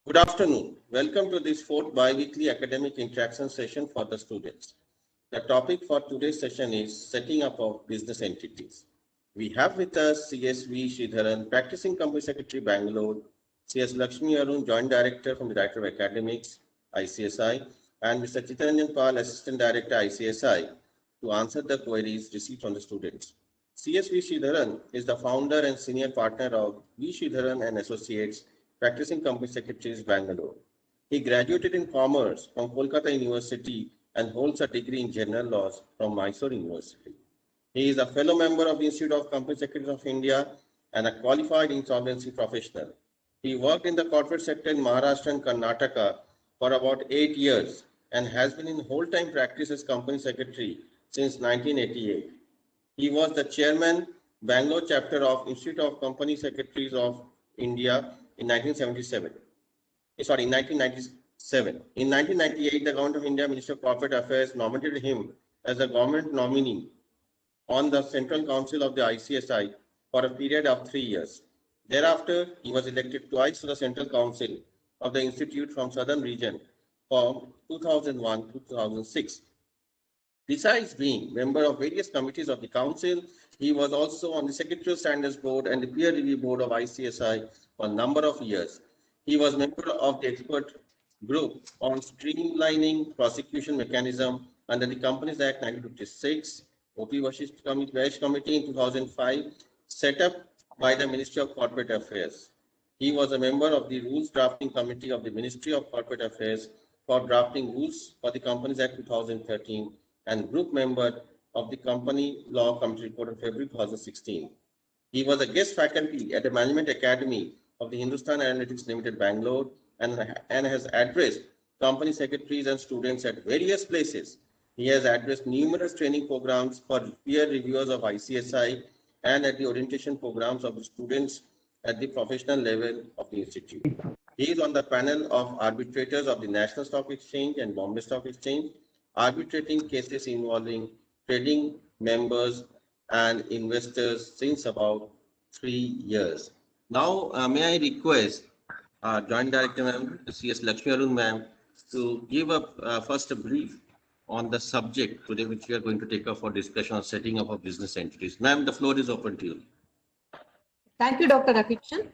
Good afternoon. Welcome to this fourth bi-weekly academic interaction session for the students. The topic for today's session is setting up of business entities. We have with us CSV Sridharan, Practicing Company Secretary, Bangalore, CS Lakshmi Arun, Joint Director from the Director of Academics, ICSI, and Mr. Chittaranjan Pal, Assistant Director, ICSI, to answer the queries received from the students. CSV Sridharan is the founder and senior partner of V. Sridharan and Associates, Practicing Company Secretaries, Bangalore. He graduated in Commerce from Kolkata University and holds a degree in General Laws from Mysore University. He is a fellow member of the Institute of Company Secretaries of India and a qualified insolvency professional. He worked in the corporate sector in Maharashtra and Karnataka for about 8 years and has been in whole-time practice as company secretary since 1988. He was the chairman, Bangalore chapter of Institute of Company Secretaries of India in 1977. In 1997. In 1998, the Government of India Ministry of Corporate Affairs nominated him as a government nominee on the Central Council of the ICSI for a period of 3 years. Thereafter, he was elected twice to the Central Council of the Institute from Southern Region from 2001 to 2006. Besides being member of various committees of the Council, he was also on the Secretarial Standards Board and the Peer Review Board of ICSI for a number of years. He was member of the expert group on streamlining prosecution mechanism under the Companies Act 1956, OP Vash Committee in 2005, set up by the Ministry of Corporate Affairs. He was a member of the Rules Drafting Committee of the Ministry of Corporate Affairs for drafting rules for the Companies Act 2013 and group member of the Company Law Committee report in February 2016. He was a guest faculty at the Management Academy of the Hindustan Analytics Limited, Bangalore, and has addressed company secretaries and students at various places. He has addressed numerous training programs for peer reviewers of ICSI and at the orientation programs of the students at the professional level of the institute. He is on the panel of arbitrators of the National Stock Exchange and Bombay Stock Exchange, arbitrating cases involving trading members and investors since about 3 years. Now, may I request Joint Director Ma'am, CS Lakshmi Arun Ma'am, to give up first a brief on the subject today, which we are going to take up for discussion on setting up of business entities. Ma'am, the floor is open to you. Thank you, Dr. Rakichan.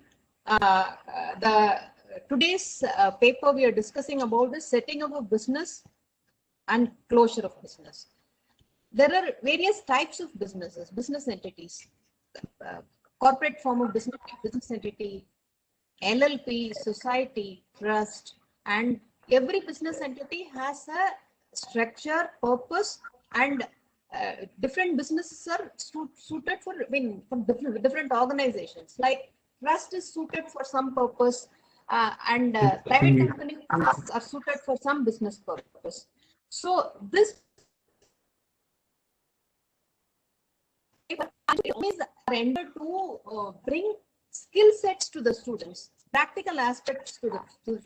Today's paper we are discussing about the setting up of business and closure of business. There are various types of businesses, business entities, corporate form of business entity, LLP, society, trust, and every business entity has a structure, purpose, and different businesses are suited for different organizations. Like trust is suited for some purpose, and private companies are suited for some business purpose. So this is rendered to bring skill sets to the students, practical aspects to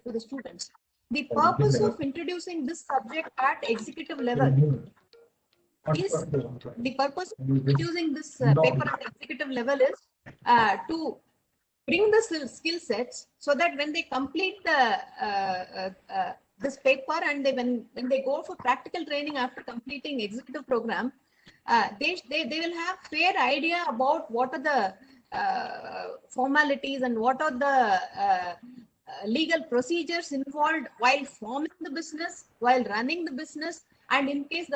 the students. The purpose of introducing this subject at executive level is paper at executive level is to bring the skill sets so that when they complete this paper and when they go for practical training after completing executive program, they will have fair idea about what are the formalities and what are the legal procedures involved while forming the business, while running the business, and in case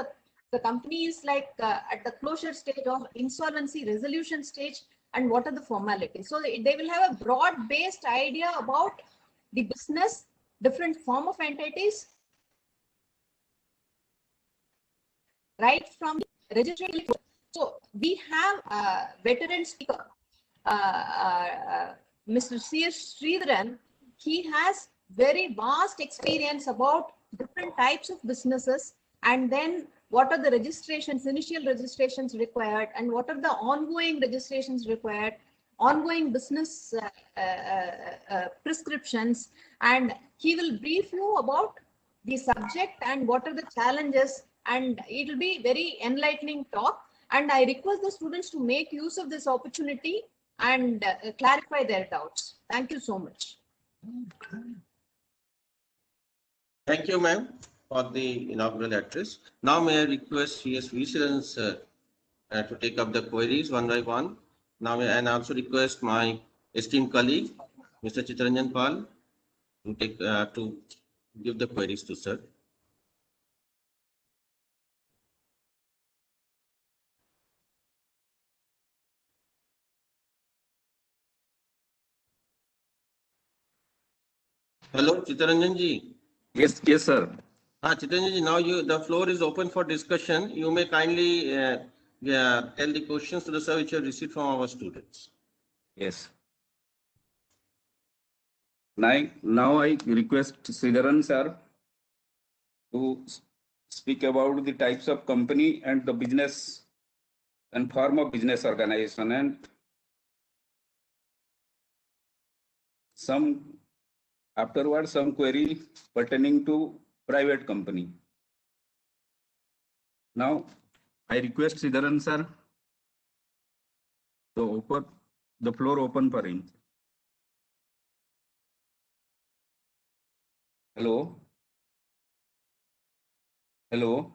the company is like at the closure stage or insolvency resolution stage, and what are the formalities. So they will have a broad-based idea about the business, different form of entities, right from registration. So we have a veteran speaker, Mr. C.S. Sridharan. He has very vast experience about different types of businesses, and then what are the registrations, initial registrations required, and what are the ongoing registrations required, ongoing business prescriptions, and he will brief you about the subject and what are the challenges, and it will be very enlightening talk. And I request the students to make use of this opportunity and clarify their doubts. Thank you so much. Thank you, ma'am, for the inaugural address. Now may I request CS Vigilant sir to take up the queries one by one. Now, and also request my esteemed colleague, Mr. Chittaranjan Pal, to give the queries to sir. Hello, Chittaranjan ji. Yes, sir. Chittaranjan ji, now the floor is open for discussion. You may kindly tell the questions to the sir which you have received from our students. Yes. Now I request Sridharan sir to speak about the types of company and the business and form of business organization and afterwards some query pertaining to private company. Now I request Sridharan sir to open the floor open for him. Hello. Hello.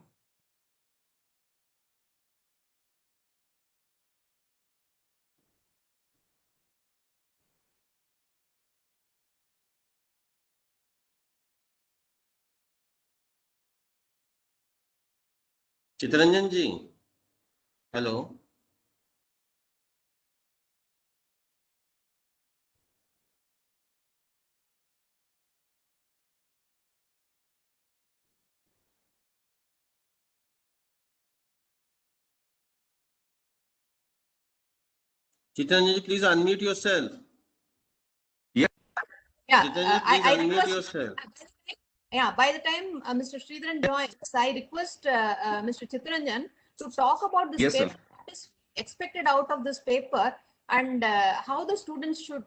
Chittaranjan ji, hello. Chittaranjan ji, please unmute yourself. Yeah, Chittaranjan ji, please I unmute request. yourself. Yeah, by the time Mr. Sridharan joins, I request Mr. Chittaranjan to talk about this Yes, sir. paper, what is expected out of this paper, and how the students should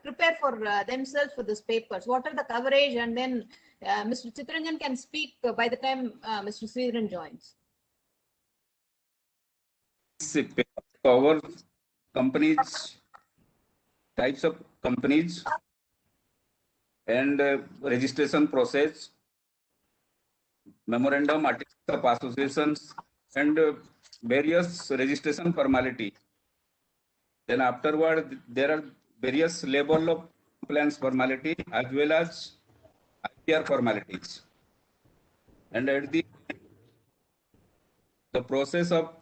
prepare for themselves for this papers. What are the coverage, and then Mr. Chittaranjan can speak by the time Mr. Sridharan joins. Our companies, types of companies and registration process, memorandum, articles of associations, and various registration formality. Then afterward, there are various level of compliance formality as well as IPR formalities. And at the process of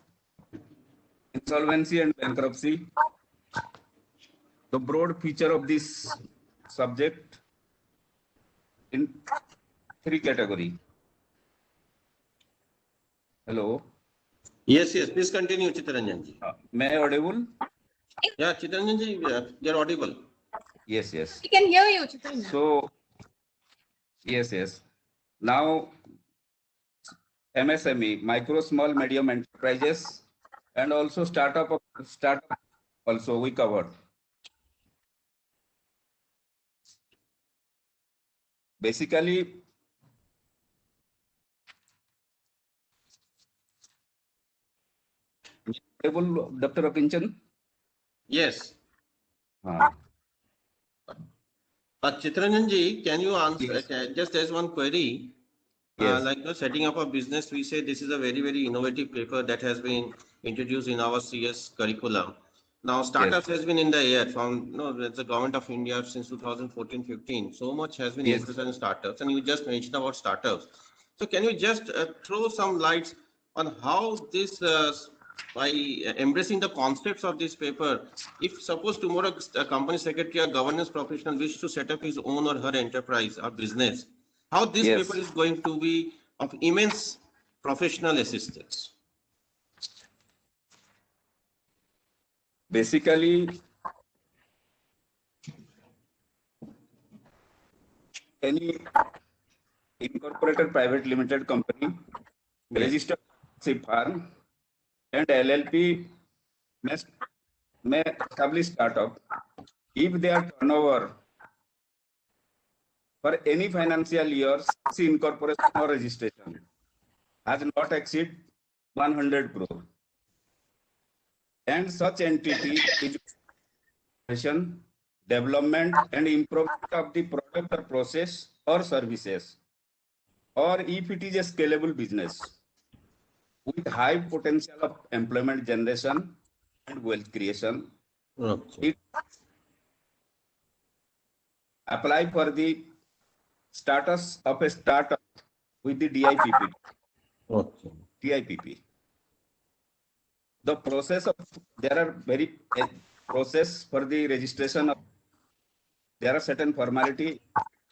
insolvency and bankruptcy, the broad feature of this subject in 3 category. Hello. Yes, please continue, Chittaranjan ji. May I audible? Yeah, Chittaranjan ji, you're audible. Yes. We can hear you, Chittaranjan. So, yes. Now, MSME, micro, small, medium enterprises, and also startup also we covered. Basically, Dr. Akinchand? Yes. Chittaranjan ji, can you answer, just as one query, Yes. like setting up a business, we say this is a very, very innovative paper that has been introduced in our CS curriculum. Now, startups has been in the air from the government of India since 2014-15. So much has been interested in startups, and you just mentioned about startups. So, can you just throw some lights on how this, by embracing the concepts of this paper, if suppose tomorrow a company secretary or governance professional wishes to set up his own or her enterprise or business, how this paper is going to be of immense professional assistance? Basically, any incorporated private limited company, registered firm, and LLP may establish startup if their turnover for any financial year since incorporation or registration has not exceed 100 crore, and such entity is development and improvement of the product or process or services or if it is a scalable business with high potential of employment generation and wealth creation, Okay. it apply for the status of a startup with the DIPP. Okay. DIPP. The process of there are very process for the registration of there are certain formality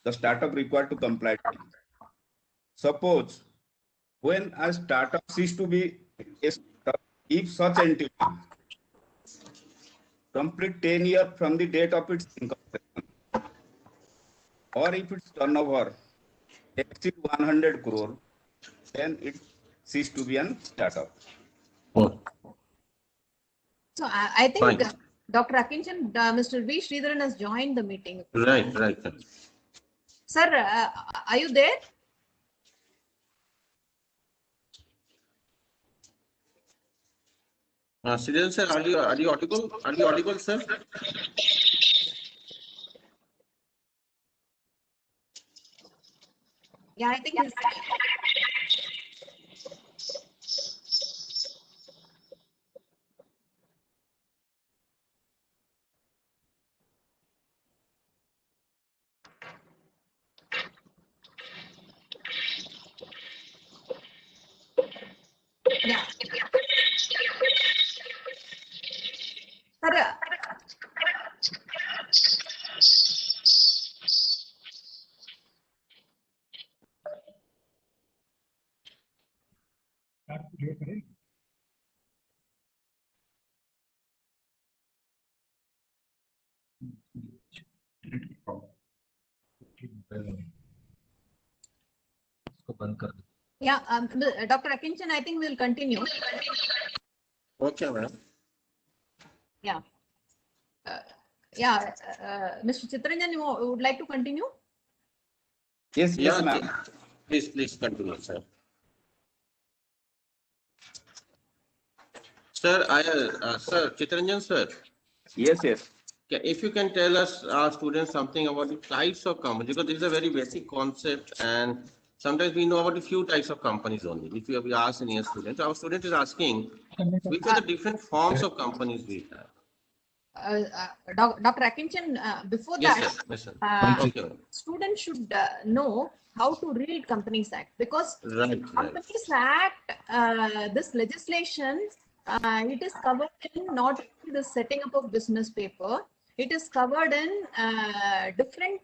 the startup required to comply to. Suppose when a startup cease to be a startup, if such entity complete 10 years from the date of its incorporation, or if its turnover exceed 100 crore, then it cease to be an startup. Oh, So I think fine. Dr. Akinchan, Mr. V. Sridharan has joined the meeting. Right, right. Sir, are you there? Sridhar sir, are you audible? Are you audible, sir? Yeah, I think he's yeah. Sir, yeah, Dr. Akinchan, I think we'll continue. Okay, ma'am. Yeah. Mr. Chittaranjan, you would like to continue? Yes, yes, Yeah, ma'am. please continue, sir. Sir, sir, Chittaranjan, sir. Yes, yes. If you can tell us, our students, something about the types of companies, because this is a very basic concept, and sometimes we know about a few types of companies only. If we ask any student, our student is asking, which are the different forms of companies we have? Dr. Akinchan, before Yes, that, sir. Yes, sir. Okay. students should know how to read Companies Act, because Right. Companies Act, this legislation, it is covered in not only the setting up of business paper, it is covered in different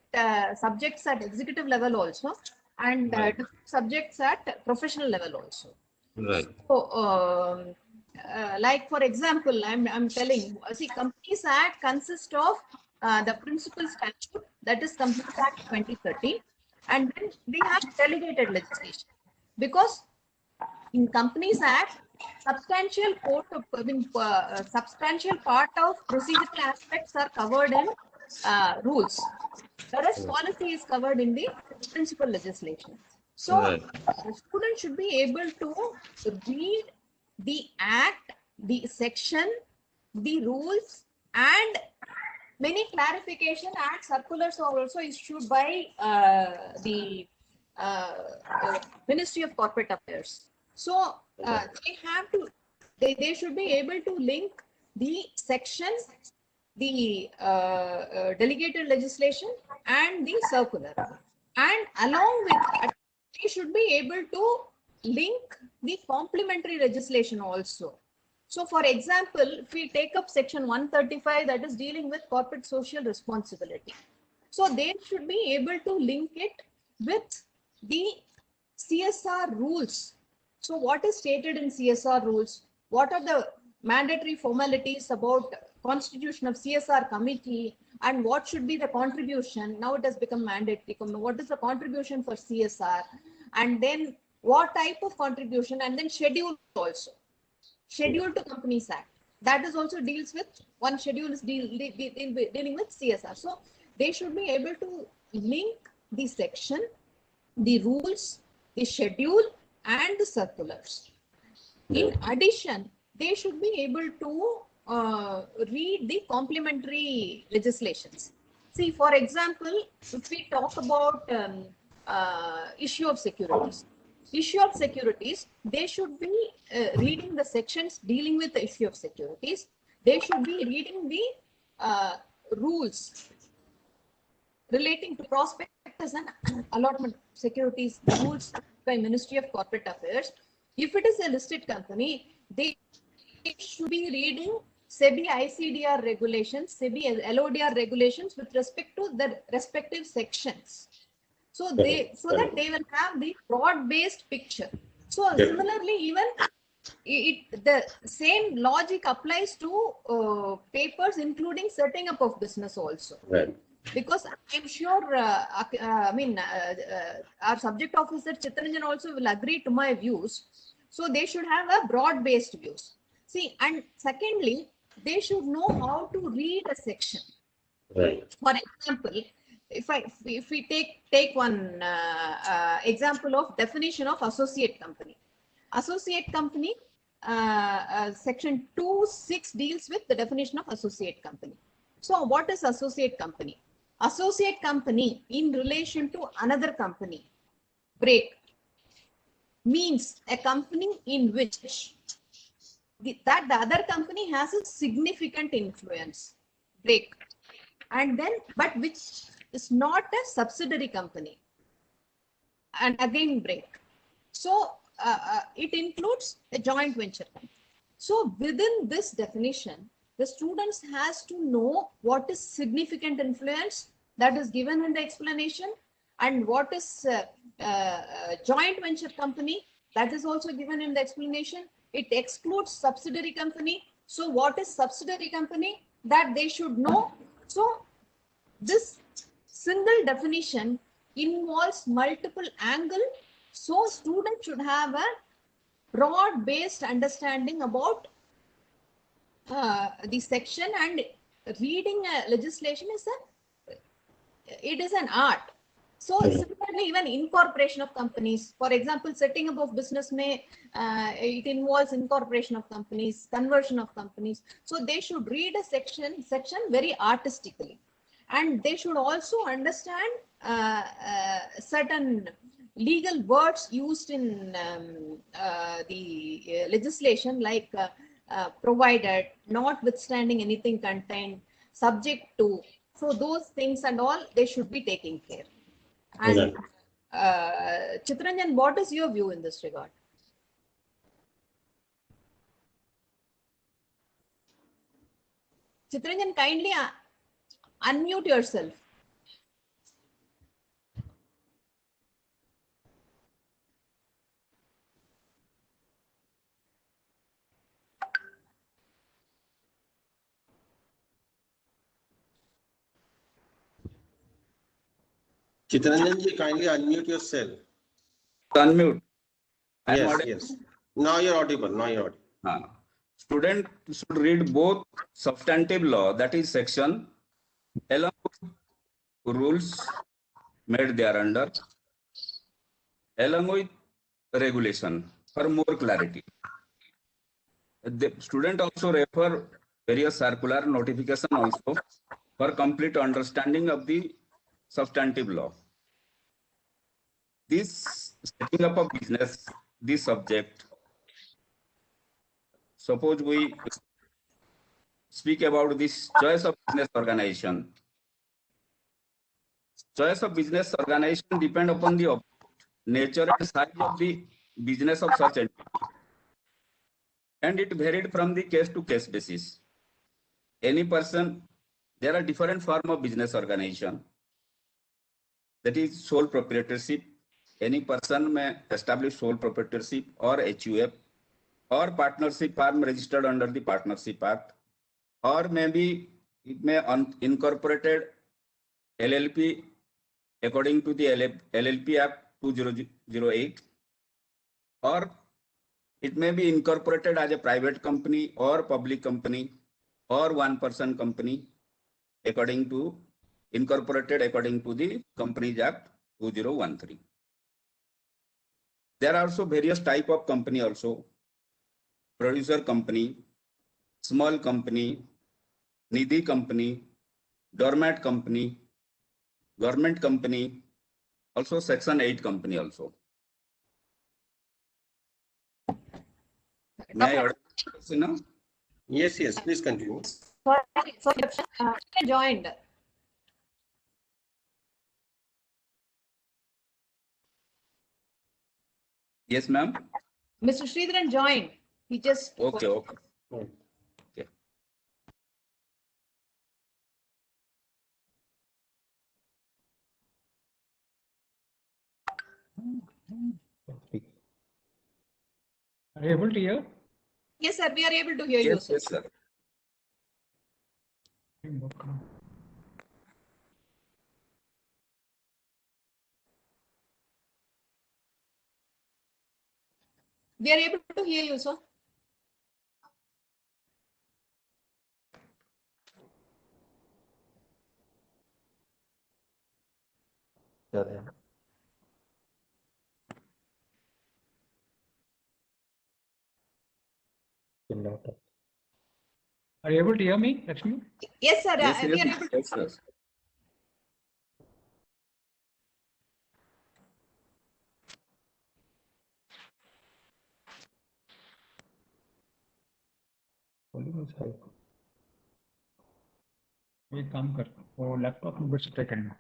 subjects at executive level also, and different subjects at professional level also. Right. So, like for example, I'm telling, see, Companies Act consists of the principal statute, that is Companies Act 2013, and then we have delegated legislation, because in Companies Act, substantial substantial part of procedural aspects are covered in rules, whereas policy is covered in the principal legislation. So Right. the student should be able to read the act, the section, the rules, and many clarification and circulars are also issued by the Ministry of Corporate Affairs. So they should be able to link the sections, the delegated legislation, and the circular. And along with that, they should be able to link the complementary legislation also. So, for example, if we take up section 135, that is dealing with corporate social responsibility. So, they should be able to link it with the CSR rules. So, what is stated in CSR rules? What are the mandatory formalities about constitution of CSR committee, and what should be the contribution? Now it has become mandatory. What is the contribution for CSR? And then what type of contribution, and then schedule also. Schedule to Companies Act. That is also deals with, one schedule is dealing with CSR. So they should be able to link the section, the rules, the schedule, and the circulars. In addition, they should be able to read the complementary legislations. See, for example, if we talk about issue of securities. Issue of securities, they should be reading the sections dealing with the issue of securities. They should be reading the rules relating to prospectus and allotment securities rules by Ministry of Corporate Affairs. If it is a listed company, they should be reading SEBI ICDR regulations, SEBI LODR regulations with respect to the respective sections. So that they will have the broad-based picture. So similarly, even the same logic applies to papers, including setting up of business also. Right. Because I'm sure, our subject officer Chittaranjan also will agree to my views. So they should have a broad-based views. See, and secondly, they should know how to read a section. Right. For example, if we take one example of definition of associate company. Associate company, section 2(6) deals with the definition of associate company. So what is associate company? Associate company in relation to another company, break, means a company in which the other company has a significant influence, break, and then but which is not a subsidiary company, and again break. So it includes a joint venture company. So within this definition, the students has to know what is significant influence, that is given in the explanation, and what is joint venture company, that is also given in the explanation. It excludes subsidiary company. So what is subsidiary company, that they should know. So this single definition involves multiple angle. So students should have a broad-based understanding about the section, and reading legislation is an art. So similarly, even incorporation of companies, for example, setting up of business it involves incorporation of companies, conversion of companies. So they should read a section very artistically, and they should also understand certain legal words used in the legislation, like provided, notwithstanding anything contained, subject to. So those things and all, they should be taking care. And Chittaranjan, what is your view in this regard? Chittaranjan, kindly unmute yourself. Chittaranjan ji, kindly unmute yourself. Unmute. Yes. Now you're audible. Student should read both substantive law, that is section, along with rules made thereunder, along with regulation for more clarity. The student also refer various circular notification also for complete understanding of the substantive law. This setting up a business, this subject, suppose we speak about this choice of business organization. Choice of business organization depend upon the nature and size of the business of such entity, and it varied from the case to case basis. Any person, there are different form of business organization. That is sole proprietorship. Any person may establish sole proprietorship or HUF, or partnership firm registered under the Partnership Act, or maybe it may incorporated LLP according to the LLP Act 2008, or it may be incorporated as a private company or public company or one-person company incorporated according to the Companies Act 2013. There are also various type of company also: producer company, small company, nidhi company, doormat company, government company, also Section 8 company also. May I order now? Yes, yes, please continue. Sorry, joined. Yes, ma'am. Mr. Sridharan joined. He just. Okay, okay. Hmm. Okay. Are you able to hear? Yes, sir. We are able to hear you, Yes, sir. yes, sir. We are able to hear you, sir. Are you able to hear me, Lakshmi? Yes, sir. Yes, We are yes, able. yes, sir. एक काम कर वो laptop में बस second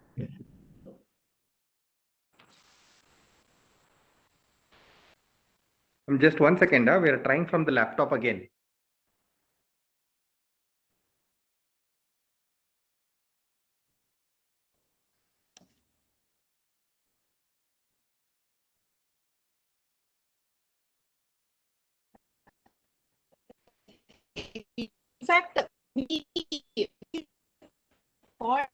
Just 1 second, we are trying from the laptop again. In fact, we thought,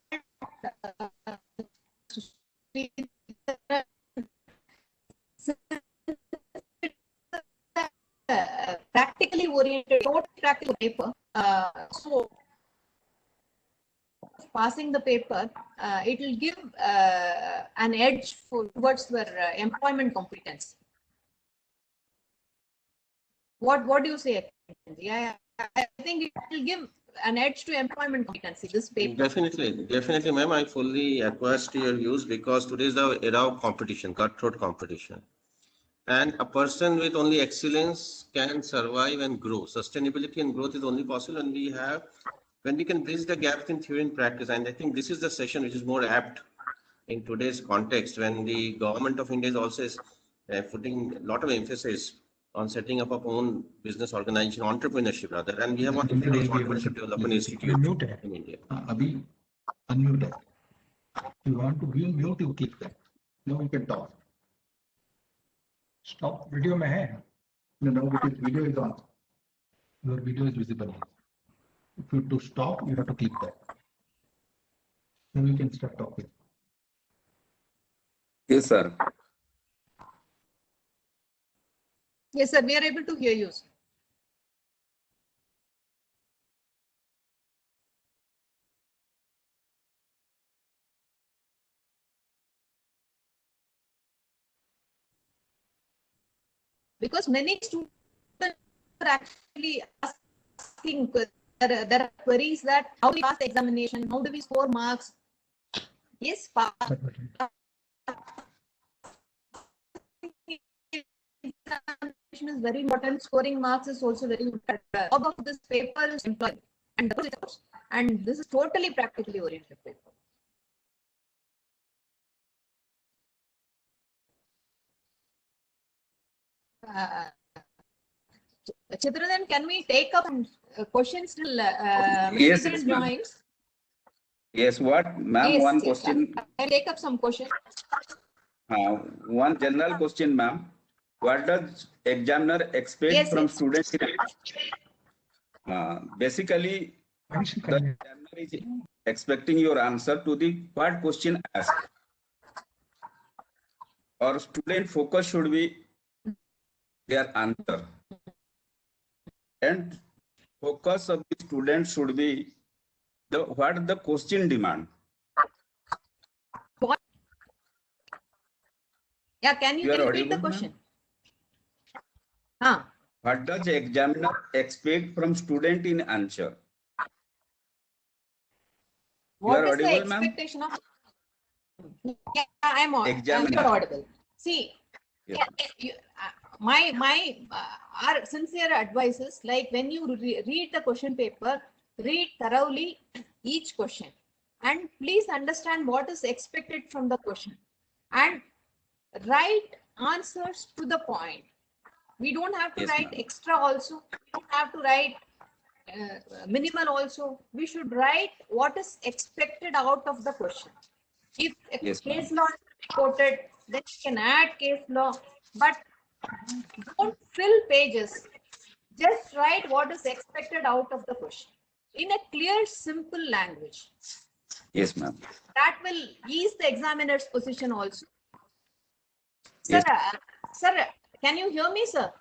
practically oriented, not practical paper. So passing the paper, it will give an edge towards their employment competence. What do you say? Yeah, I think it will give an edge to employment competency. This paper. Definitely, ma'am. I fully acquiesce to your views because today is the era of competition, cutthroat competition. And a person with only excellence can survive and grow. Sustainability and growth is only possible when we can bridge the gaps in theory and practice. And I think this is the session which is more apt in today's context when the government of India is also putting a lot of emphasis on setting up our own business organization, entrepreneurship rather. And we have one entrepreneurship development institute in India. Abhi, unmute it. You want to be mute, you click that. Now you can talk. Stop video में है No, no, because video is on. Your video is visible. If you to stop, you have to click that. Then you can start talking. Yes, sir. Yes, sir. We are able to hear you, sir. Because many students are actually asking, there are queries that how do we pass the examination, how do we score marks? Yes, examination is very important. Scoring marks is also very important. Job of this paper is employed, and this is totally practically oriented paper. Chitradan, can we take up questions till Yes, Mr. yes, ma'am. joins? Yes, what, ma'am? Yes, One yes, question. I'll take up some questions. One general question, ma'am. What does examiner expect Yes, from yes. students? Basically, mention the करने examiner is expecting your answer to the what question asked. Or student focus should be their answer. And focus of the student should be what the question demand. Yeah, can you You are repeat the audible, question? What does the examiner expect from student in answer? What are is the audible, ma'am? expectation of? Yeah, I'm Examiner. you're audible. See, Yes. Our sincere advice is like when you read the question paper, read thoroughly each question, and please understand what is expected from the question, and write answers to the point. We don't have to Yes, write ma'am. extra also. We don't have to write minimal also. We should write what is expected out of the question. If a Yes, case ma'am. law is quoted, then you can add case law, but don't fill pages. Just write what is expected out of the question in a clear, simple language. Yes, ma'am. That will ease the examiner's position also. Yes. Sir, can you hear me, sir?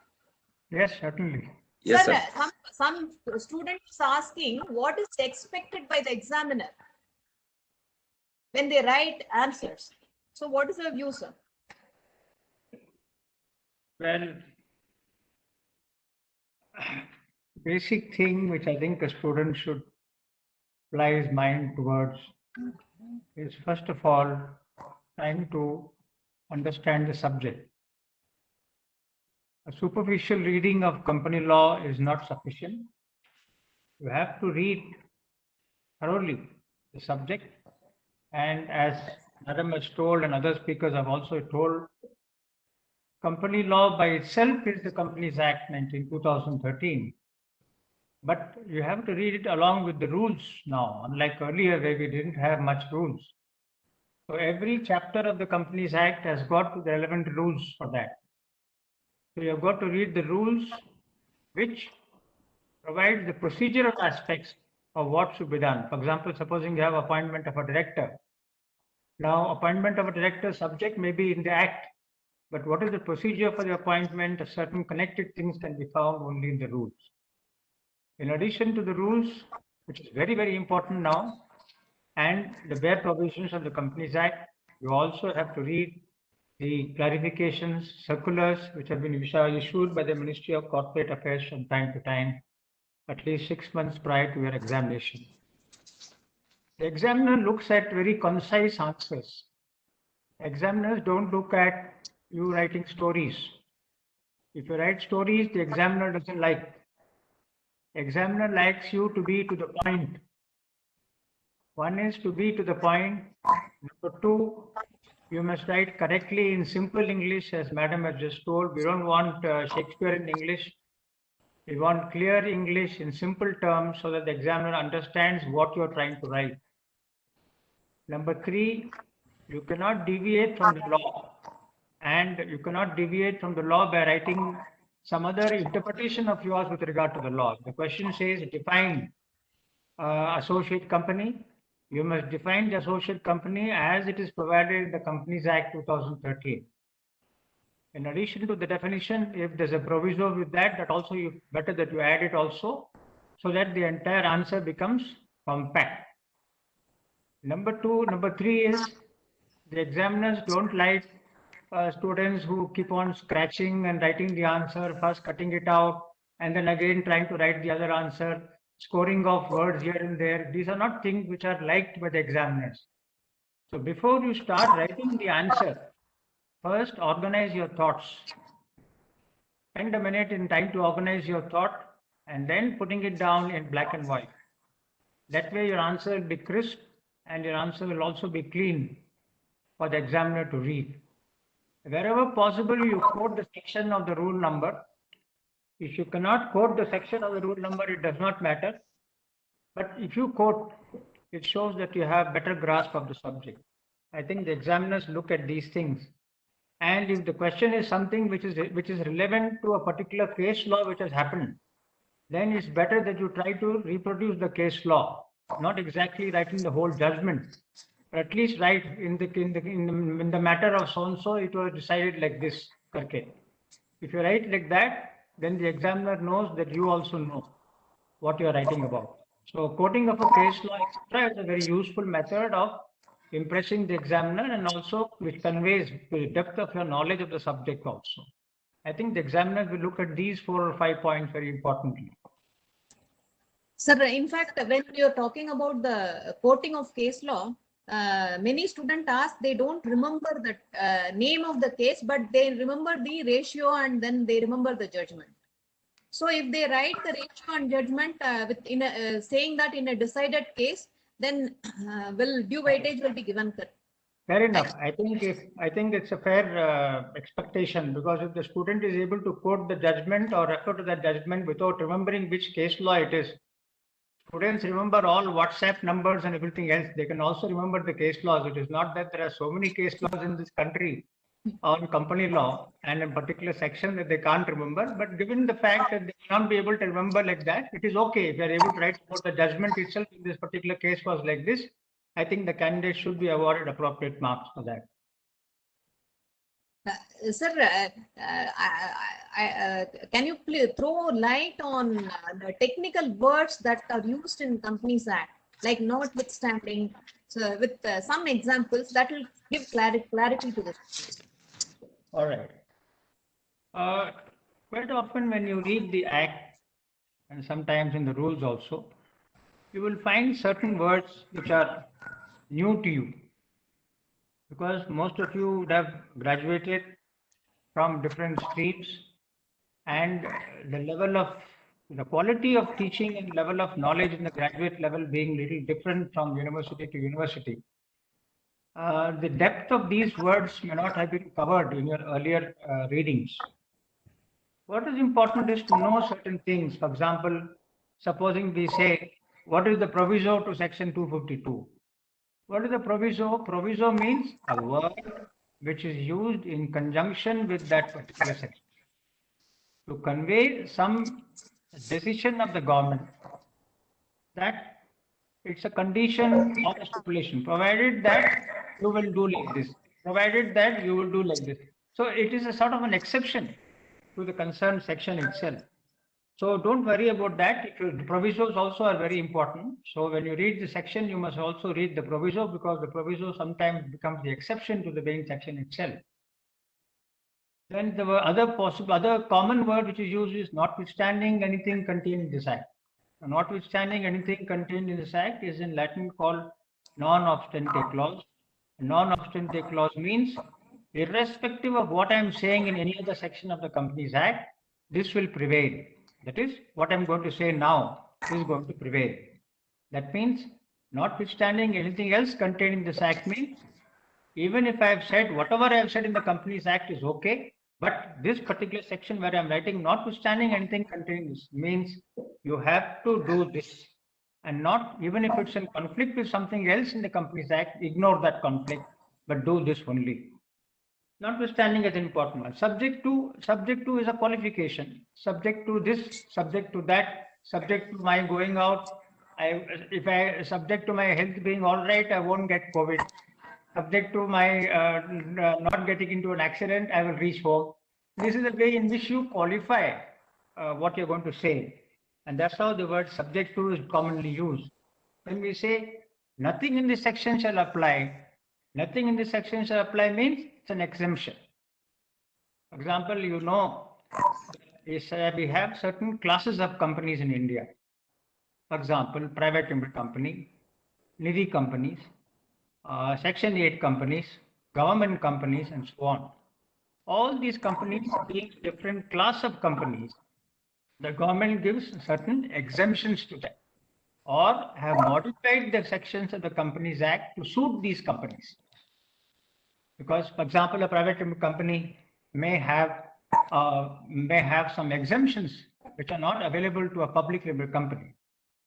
Yes, certainly. Yes, Sir, sir. some student is asking what is expected by the examiner when they write answers. So what is your view, sir? Well, basic thing which I think a student should apply his mind towards is first of all trying to understand the subject. A superficial reading of company law is not sufficient. You have to read thoroughly the subject, and as Madam has told and other speakers have also told, company law by itself is the Companies Act 2013. But you have to read it along with the rules now, unlike earlier where we didn't have much rules. So every chapter of the Companies Act has got the relevant rules for that. So you've got to read the rules which provide the procedural aspects of what should be done. For example, supposing you have appointment of a director. Now, appointment of a director subject may be in the act, but what is the procedure for the appointment? Certain connected things can be found only in the rules. In addition to the rules, which is very, very important now, and the bare provisions of the Companies Act, you also have to read the clarifications, circulars, which are issued by the Ministry of Corporate Affairs from time to time, at least 6 months prior to your examination. The examiner looks at very concise answers. Examiners don't look at you writing stories. If you write stories, the examiner doesn't like. Examiner likes you to be to the point. One is to be to the point. Number two, you must write correctly in simple English, as Madam has just told. We don't want Shakespearean English. We want clear English in simple terms so that the examiner understands what you're trying to write. Number three, you cannot deviate from the law. And you cannot deviate from the law by writing some other interpretation of yours with regard to the law. The question says define associate company. You must define the associate company as it is provided in the Companies Act 2013. In addition to the definition, if there's a proviso with that, that also better that you add it also, so that the entire answer becomes compact. Number three is the examiners don't like students who keep on scratching and writing the answer, first cutting it out, and then again trying to write the other answer, scoring off words here and there. These are not things which are liked by the examiners. So before you start writing the answer, first organize your thoughts. Spend a minute in time to organize your thought and then putting it down in black and white. That way your answer will be crisp and your answer will also be clean for the examiner to read. Wherever possible, you quote the section of the rule number. If you cannot quote the section of the rule number, it does not matter. But if you quote, it shows that you have better grasp of the subject. I think the examiners look at these things. And if the question is something which is relevant to a particular case law which has happened, then it's better that you try to reproduce the case law, not exactly writing the whole judgment, but at least write in the matter of so and so it was decided like this. Okay. If you write like that, then the examiner knows that you also know what you are writing about. So quoting of a case law, etc., is a very useful method of impressing the examiner, and also which conveys the depth of your knowledge of the subject also. I think the examiner will look at these 4 or 5 points very importantly. Sir, in fact, when you're talking about the quoting of case law, many students ask, they don't remember the name of the case, but they remember the ratio and then they remember the judgment. So if they write the ratio and judgment saying that in a decided case, then due weightage will be given. Fair enough. I think it's a fair expectation, because if the student is able to quote the judgment or refer to that judgment without remembering which case law it is, students remember all WhatsApp numbers and everything else. They can also remember the case laws. It is not that there are so many case laws in this country on company law and a particular section that they can't remember. But given the fact that they will not be able to remember like that, it is okay if they are able to write about the judgment itself. In this particular case was like this, I think the candidate should be awarded appropriate marks for that. Sir, can you throw light on the technical words that are used in Companies Act, like notwithstanding? So with some examples that will give clarity to this. All right. Quite often when you read the Act, and sometimes in the rules also, you will find certain words which are new to you, because most of you would have graduated from different streams, and the quality of teaching and level of knowledge in the graduate level being little different from university to university. The depth of these words may not have been covered in your earlier readings. What is important is to know certain things. For example, supposing we say, what is the proviso to section 252? What is the proviso? Proviso means a word which is used in conjunction with that particular section to convey some decision of the government that it's a condition of a stipulation, provided that you will do like this, provided that you will do like this. So it is a sort of an exception to the concerned section itself. So don't worry about that. The provisos also are very important. So when you read the section, you must also read the proviso, because the proviso sometimes becomes the exception to the main section itself. Then the other common word which is used is notwithstanding anything contained in this act. Notwithstanding anything contained in this act is in Latin called non obstante clause. Non obstante clause means, irrespective of what I am saying in any other section of the Companies Act, this will prevail. That is, what I am going to say now is going to prevail. That means, notwithstanding anything else contained in this act means, even if I have said whatever I have said in the Companies Act is okay, but this particular section where I am writing notwithstanding anything contained in this means you have to do this, and not, even if it's in conflict with something else in the Companies Act, ignore that conflict, but do this only. Notwithstanding is an important one. Subject to is a qualification. Subject to this, subject to that, subject to my going out. Subject to my health being all right, I won't get COVID. Subject to my not getting into an accident, I will reach home. This is the way in which you qualify what you're going to say. And that's how the word subject to is commonly used. When we say nothing in this section shall apply, nothing in this section shall apply means it's an exemption. For example, you know, we have certain classes of companies in India. For example, private limited company, Nidhi companies, Section 8 companies, government companies, and so on. All these companies being different class of companies, the government gives certain exemptions to them, or have modified the sections of the Companies Act to suit these companies. Because, for example, a private limited company may have some exemptions which are not available to a public limited company.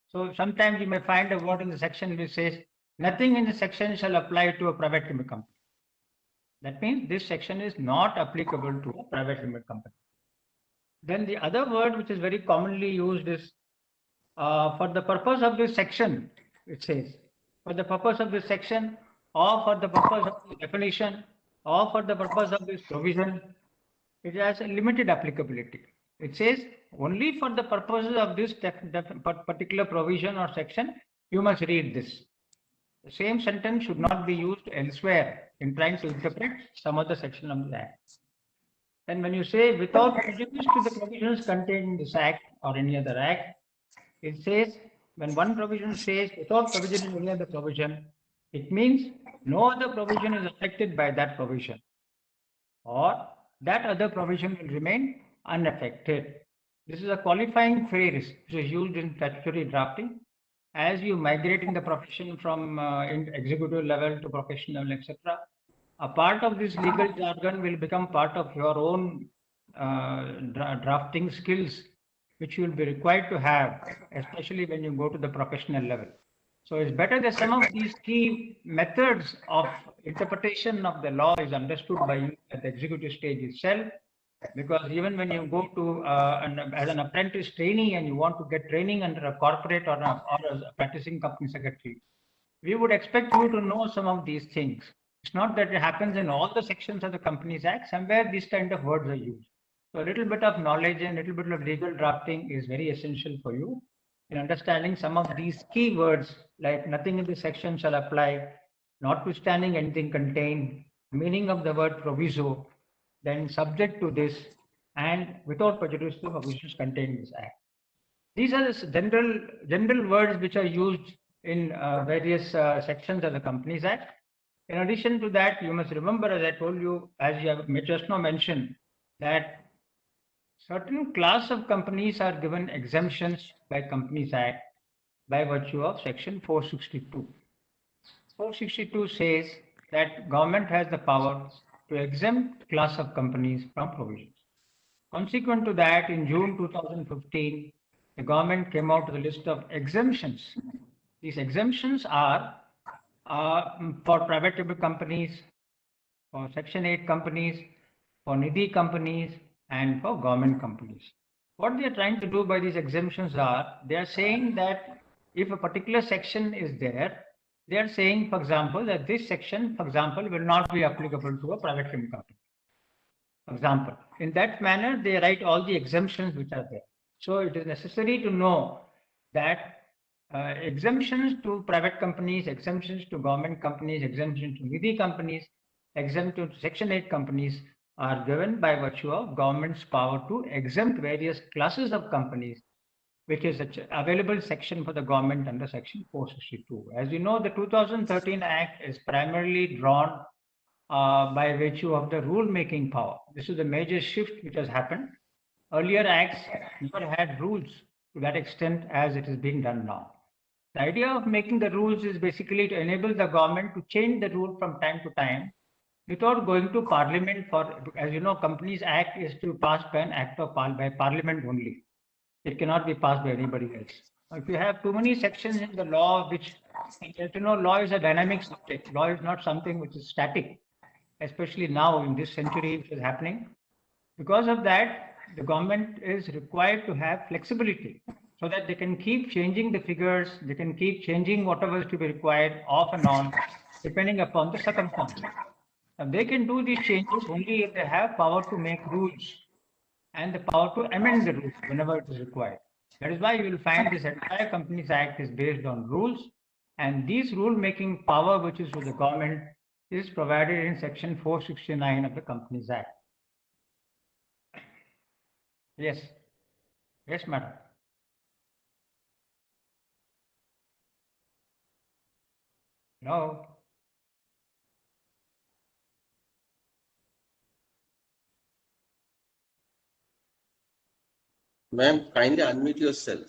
So sometimes you may find a word in the section which says, nothing in the section shall apply to a private limited company. That means this section is not applicable to a private limited company. Then the other word which is very commonly used is for the purpose of this section, it says, for the purpose of this section, or for the purpose of the definition, or for the purpose of this provision, it has a limited applicability. It says only for the purposes of this particular provision or section, you must read this. The same sentence should not be used elsewhere in trying to interpret some other section of the Act. And when you say without prejudice to the provisions contained in this Act or any other Act, it says when one provision says without prejudice to any other provision, It means no other provision is affected by that provision, or that other provision will remain unaffected. This is a qualifying phrase which is used in statutory drafting. As you migrate in the profession from in executive level to professional level, etc., a part of this legal jargon will become part of your own drafting skills, which you will be required to have, especially when you go to the professional level. So it's better that some of these key methods of interpretation of the law is understood by you at the executive stage itself, because even when you go to as an apprentice trainee and you want to get training under a corporate or a practicing company secretary, we would expect you to know some of these things. It's not that it happens in all the sections of the Companies Act. Somewhere these kind of words are used. So a little bit of knowledge and a little bit of legal drafting is very essential for you in understanding some of these key words, like nothing in this section shall apply, notwithstanding anything contained, meaning of the word proviso, then subject to this, and without prejudice to the provisions contained in this act. These are the general words which are used in various sections of the Companies Act. In addition to that, you must remember, as I told you, as you have just now mentioned, that certain class of companies are given exemptions by Companies Act by virtue of Section 462. 462 says that government has the power to exempt class of companies from provisions. Consequent to that, in June 2015, the government came out with a list of exemptions. These exemptions are for private limited companies, for Section 8 companies, for Nidhi companies, and for government companies. What they are trying to do by these exemptions are, they are saying that if a particular section is there, they are saying, for example, that this section, for example, will not be applicable to a private limited company. For example, in that manner, they write all the exemptions which are there. So it is necessary to know that exemptions to private companies, exemptions to government companies, exemptions to Nidhi companies, exemptions to Section 8 companies are given by virtue of government's power to exempt various classes of companies, which is an available section for the government under Section 462. As you know, the 2013 Act is primarily drawn by virtue of the rule-making power. This is a major shift which has happened. Earlier acts never had rules to that extent as it is being done now. The idea of making the rules is basically to enable the government to change the rule from time to time without going to Parliament for, as you know, Companies Act is to pass by an act of by Parliament only. It cannot be passed by anybody else. If you have too many sections in the law, which, you know, law is a dynamic subject. Law is not something which is static, especially now in this century which is happening. Because of that, the government is required to have flexibility so that they can keep changing the figures, they can keep changing whatever is to be required off and on, depending upon the circumstances. And they can do these changes only if they have power to make rules and the power to amend the rules whenever it is required. That is why you will find this entire Companies Act is based on rules, and this rule-making power, which is with the government, is provided in Section 469 of the Companies Act. Yes. Yes, madam. No. Ma'am, kindly unmute yourself.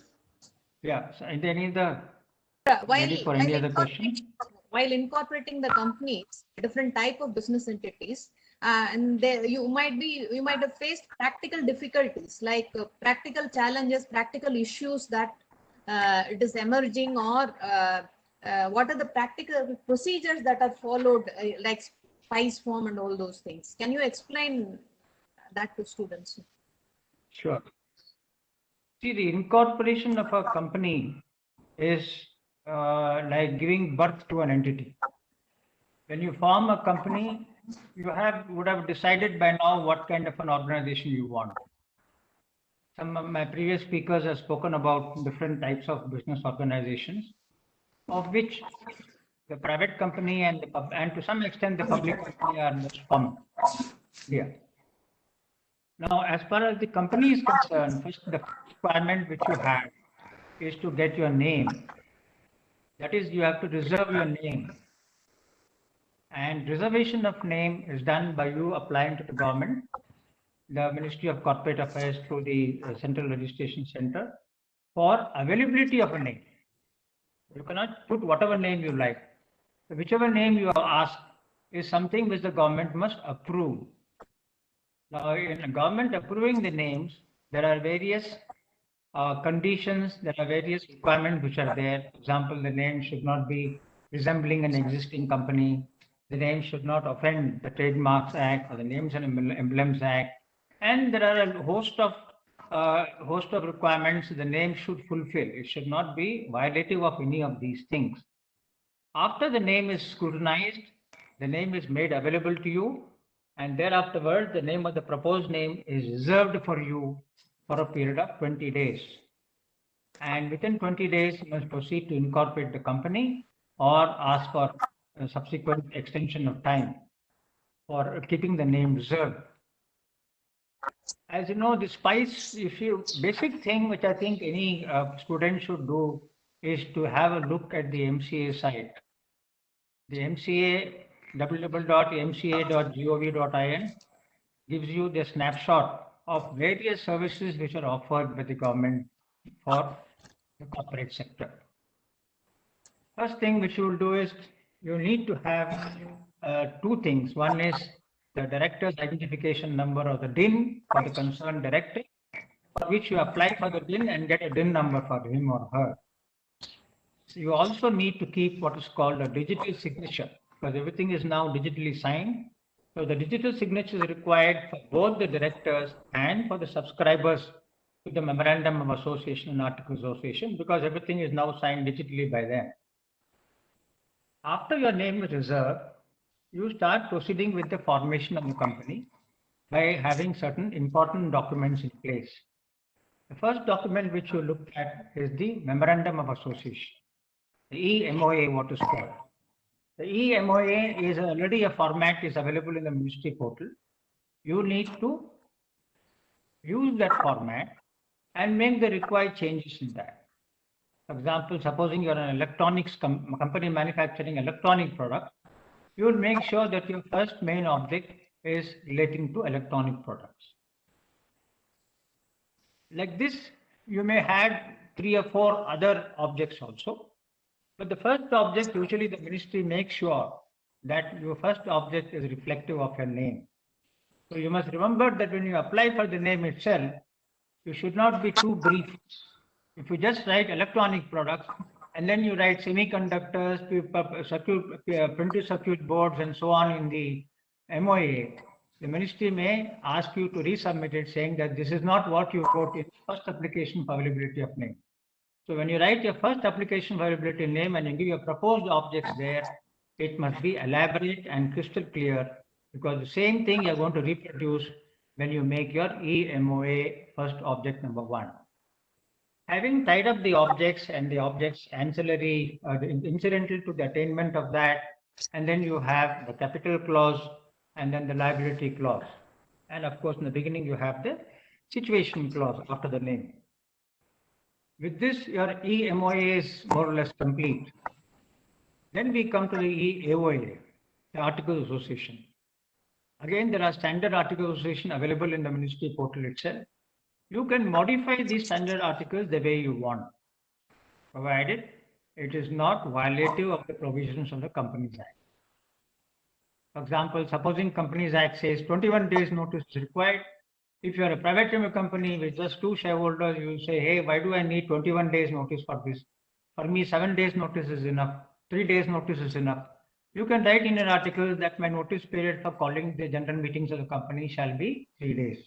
Yeah. So, is there any other While, ready for any other question? While incorporating the companies, different type of business entities, and there you might have faced practical difficulties, like practical challenges, practical issues that it is emerging, or what are the practical procedures that are followed, like spice form and all those things. Can you explain that to students? Sure. See, the incorporation of a company is like giving birth to an entity. When you form a company, you would have decided by now what kind of an organization you want. Some of my previous speakers have spoken about different types of business organizations, of which the private company and to some extent the public company are most common here. Now, as far as the company is concerned, first the requirement which you have is to get your name. That is, you have to reserve your name. And reservation of name is done by you applying to the government, the Ministry of Corporate Affairs through the Central Registration Center for availability of a name. You cannot put whatever name you like. So whichever name you are asked is something which the government must approve. Now, in the government approving the names, there are various conditions, there are various requirements which are there. For example, the name should not be resembling an existing company. The name should not offend the Trademarks Act or the Names and Emblems Act. And there are a host of requirements the name should fulfill. It should not be violative of any of these things. After the name is scrutinized, the name is made available to you, and thereafterward, the name of the proposed name is reserved for you for a period of 20 days. And within 20 days, you must proceed to incorporate the company or ask for a subsequent extension of time for keeping the name reserved. As you know, the SPICE basic thing which I think any student should do is to have a look at the MCA site. The MCA, www.mca.gov.in, gives you the snapshot of various services which are offered by the government for the corporate sector. First thing which you will do is you need to have two things. One is the director's identification number or the DIN for the concerned director, for which you apply for the DIN and get a DIN number for him or her. So you also need to keep what is called a digital signature, because everything is now digitally signed. So the digital signature is required for both the directors and for the subscribers to the Memorandum of Association and Articles of Association, because everything is now signed digitally by them. After your name is reserved, you start proceeding with the formation of the company by having certain important documents in place. The first document which you look at is the Memorandum of Association, the EMOA, what is called. The EMOA is already a format is available in the ministry portal. You need to use that format and make the required changes in that. For example, supposing you're an electronics company manufacturing electronic products, you will make sure that your first main object is relating to electronic products. Like this, you may have 3 or 4 other objects also. But the first object, usually the ministry makes sure that your first object is reflective of your name. So you must remember that when you apply for the name itself, you should not be too brief. If you just write electronic products and then you write semiconductors, printed circuit boards and so on in the MOA, the ministry may ask you to resubmit it saying that this is not what you wrote in first application for availability of name. So when you write your first application for availability name and you give your proposed objects there, it must be elaborate and crystal clear, because the same thing you're going to reproduce when you make your EMOA first object number 1. Having tied up the objects and the objects ancillary, incidental to the attainment of that, and then you have the capital clause and then the liability clause. And of course, in the beginning, you have the situation clause after the name. With this, your EMOA is more or less complete. Then we come to the EAOA, the Articles of Association. Again, there are standard Articles of Association available in the ministry portal itself. You can modify these standard articles the way you want, provided it is not violative of the provisions of the Companies Act. For example, supposing Companies Act says 21 days notice is required. If you are a private limited company with just 2 shareholders, you will say, hey, why do I need 21 days notice for this? For me, 7 days notice is enough. 3 days notice is enough. You can write in an article that my notice period for calling the general meetings of the company shall be 3 days.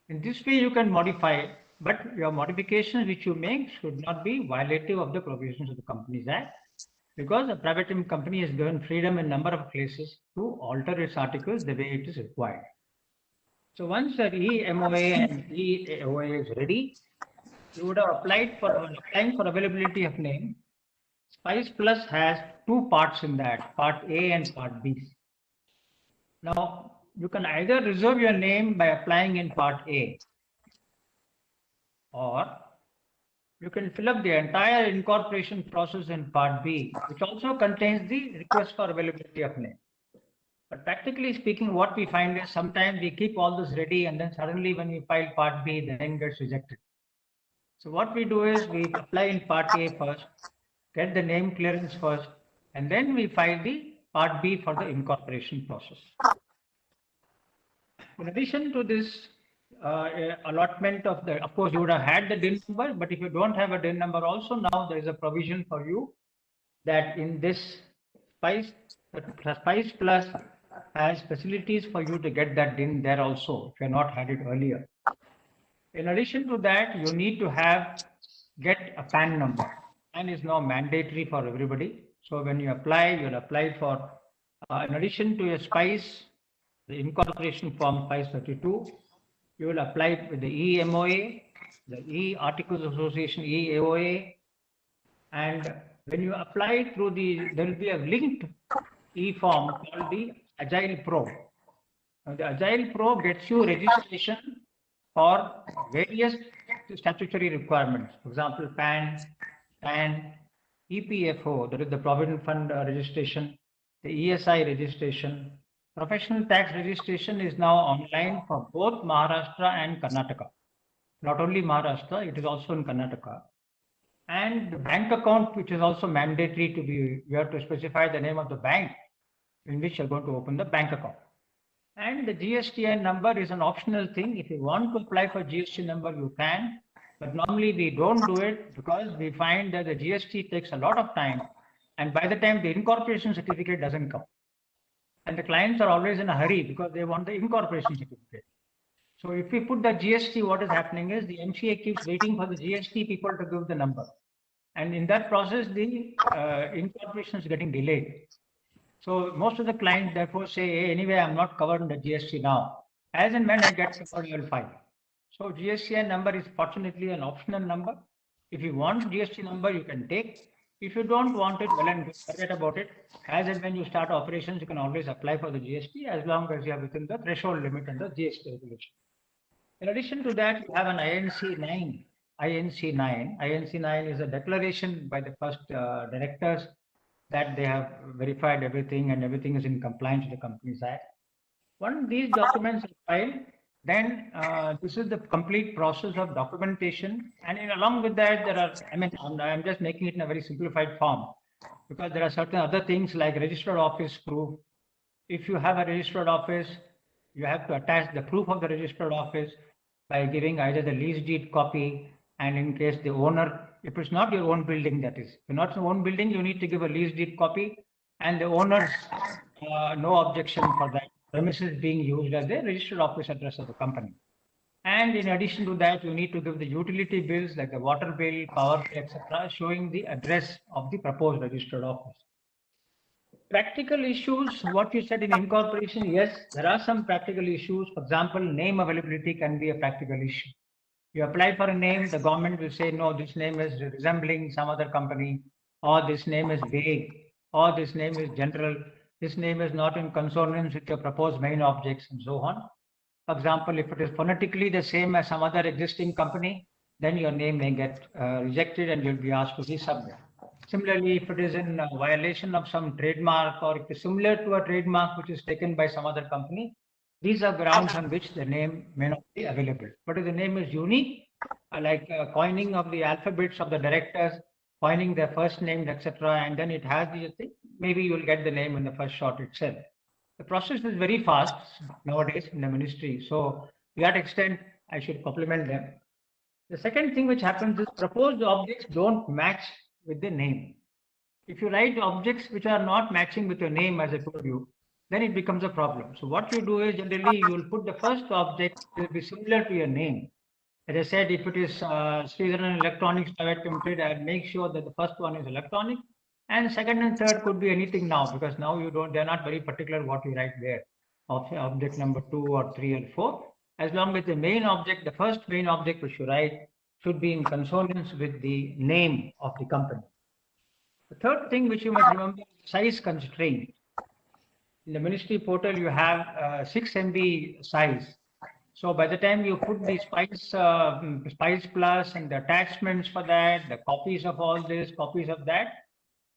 In this way, you can modify, but your modifications which you make should not be violative of the provisions of the Companies Act, because a private limited company is given freedom in a number of places to alter its articles the way it is required. So once the EMOA and EAOA is ready, you would have applied for applying for availability of name. SPICE Plus has 2 parts in that, Part A and Part B. Now, you can either reserve your name by applying in Part A, or you can fill up the entire incorporation process in part B, which also contains the request for availability of name. But practically speaking, what we find is sometimes we keep all this ready and then suddenly when we file part B, the name gets rejected. So what we do is we apply in part A first, get the name clearance first, and then we file the part B for the incorporation process. In addition to this allotment of course, you would have had the DIN number, but if you don't have a DIN number also, now there is a provision for you that in this Spice Plus has facilities for you to get that DIN there also, if you have not had it earlier. In addition to that, you need to get a PAN number. PAN is now mandatory for everybody. So when you apply, you'll apply for, in addition to your Spice, the incorporation form 532, you will apply with the EMOA, the E Articles of Association, EAOA, and when you apply through there will be a linked e-form called the Agile Pro. Now, the Agile Pro gets you registration for various statutory requirements. For example, PAN, EPFO, that is the Provident Fund registration, the ESI registration. Professional tax registration is now online for both Maharashtra and Karnataka. Not only Maharashtra, it is also in Karnataka. And the bank account, which is also mandatory to be, you have to specify the name of the bank in which you're going to open the bank account. And the GSTN number is an optional thing. If you want to apply for GST number, you can. But normally we don't do it because we find that the GST takes a lot of time. And by the time the incorporation certificate doesn't come. And the clients are always in a hurry because they want the incorporation certificate. So if we put the GST, what is happening is the MCA keeps waiting for the GST people to give the number. And in that process, the incorporation is getting delayed. So most of the clients therefore say, hey, anyway, I'm not covered in the GST now. As and when I get covered, I will file. So GSTN number is fortunately an optional number. If you want GST number, you can take. If you don't want it, well and good, forget about it. As and when you start operations, you can always apply for the GST as long as you are within the threshold limit under GST regulation. In addition to that, you have an INC 9. INC 9. INC 9 is a declaration by the first directors that they have verified everything and everything is in compliance with the Companies Act. Once these documents are filed, then this is the complete process of documentation. And along with that, there are, I'm just making it in a very simplified form because there are certain other things like registered office proof. If you have a registered office, you have to attach the proof of the registered office by giving either the lease deed copy, and in case the owner, if it's not your own building, that is, if you're not your own building, you need to give a lease deed copy, and the owner's no objection for that premises being used as the registered office address of the company. And in addition to that, you need to give the utility bills like the water bill, power bill, etc., showing the address of the proposed registered office. Practical issues, what you said in incorporation, yes, there are some practical issues. For example, name availability can be a practical issue. You apply for a name, the government will say, no, this name is resembling some other company, or this name is vague, or this name is general, this name is not in consonance with your proposed main objects, and so on. For example, if it is phonetically the same as some other existing company, then your name may get rejected and you'll be asked to resubmit. Similarly, if it is in violation of some trademark or if it's similar to a trademark which is taken by some other company, these are grounds on which the name may not be available. But if the name is unique, like coining of the alphabets of the directors, coining their first names, etc., and then it has the thing, maybe you will get the name in the first shot itself. The process is very fast nowadays in the ministry. So to that extent, I should compliment them. The second thing which happens is proposed objects don't match with the name. If you write objects which are not matching with your name, as I told you, then it becomes a problem. So what you do is generally you will put the first object will be similar to your name. As I said, if it is Sridharan Electronics Private Limited, I'll make sure that the first one is electronic, and second and third could be anything now, because now they're not very particular what you write there, of object number 2 or 3 or 4. As long as the main object, the first main object which you write, should be in consonance with the name of the company. The third thing which you must remember is size constraint. In the ministry portal, you have 6 MB size. So by the time you put the Spice Plus and the attachments for that, the copies of all this, copies of that,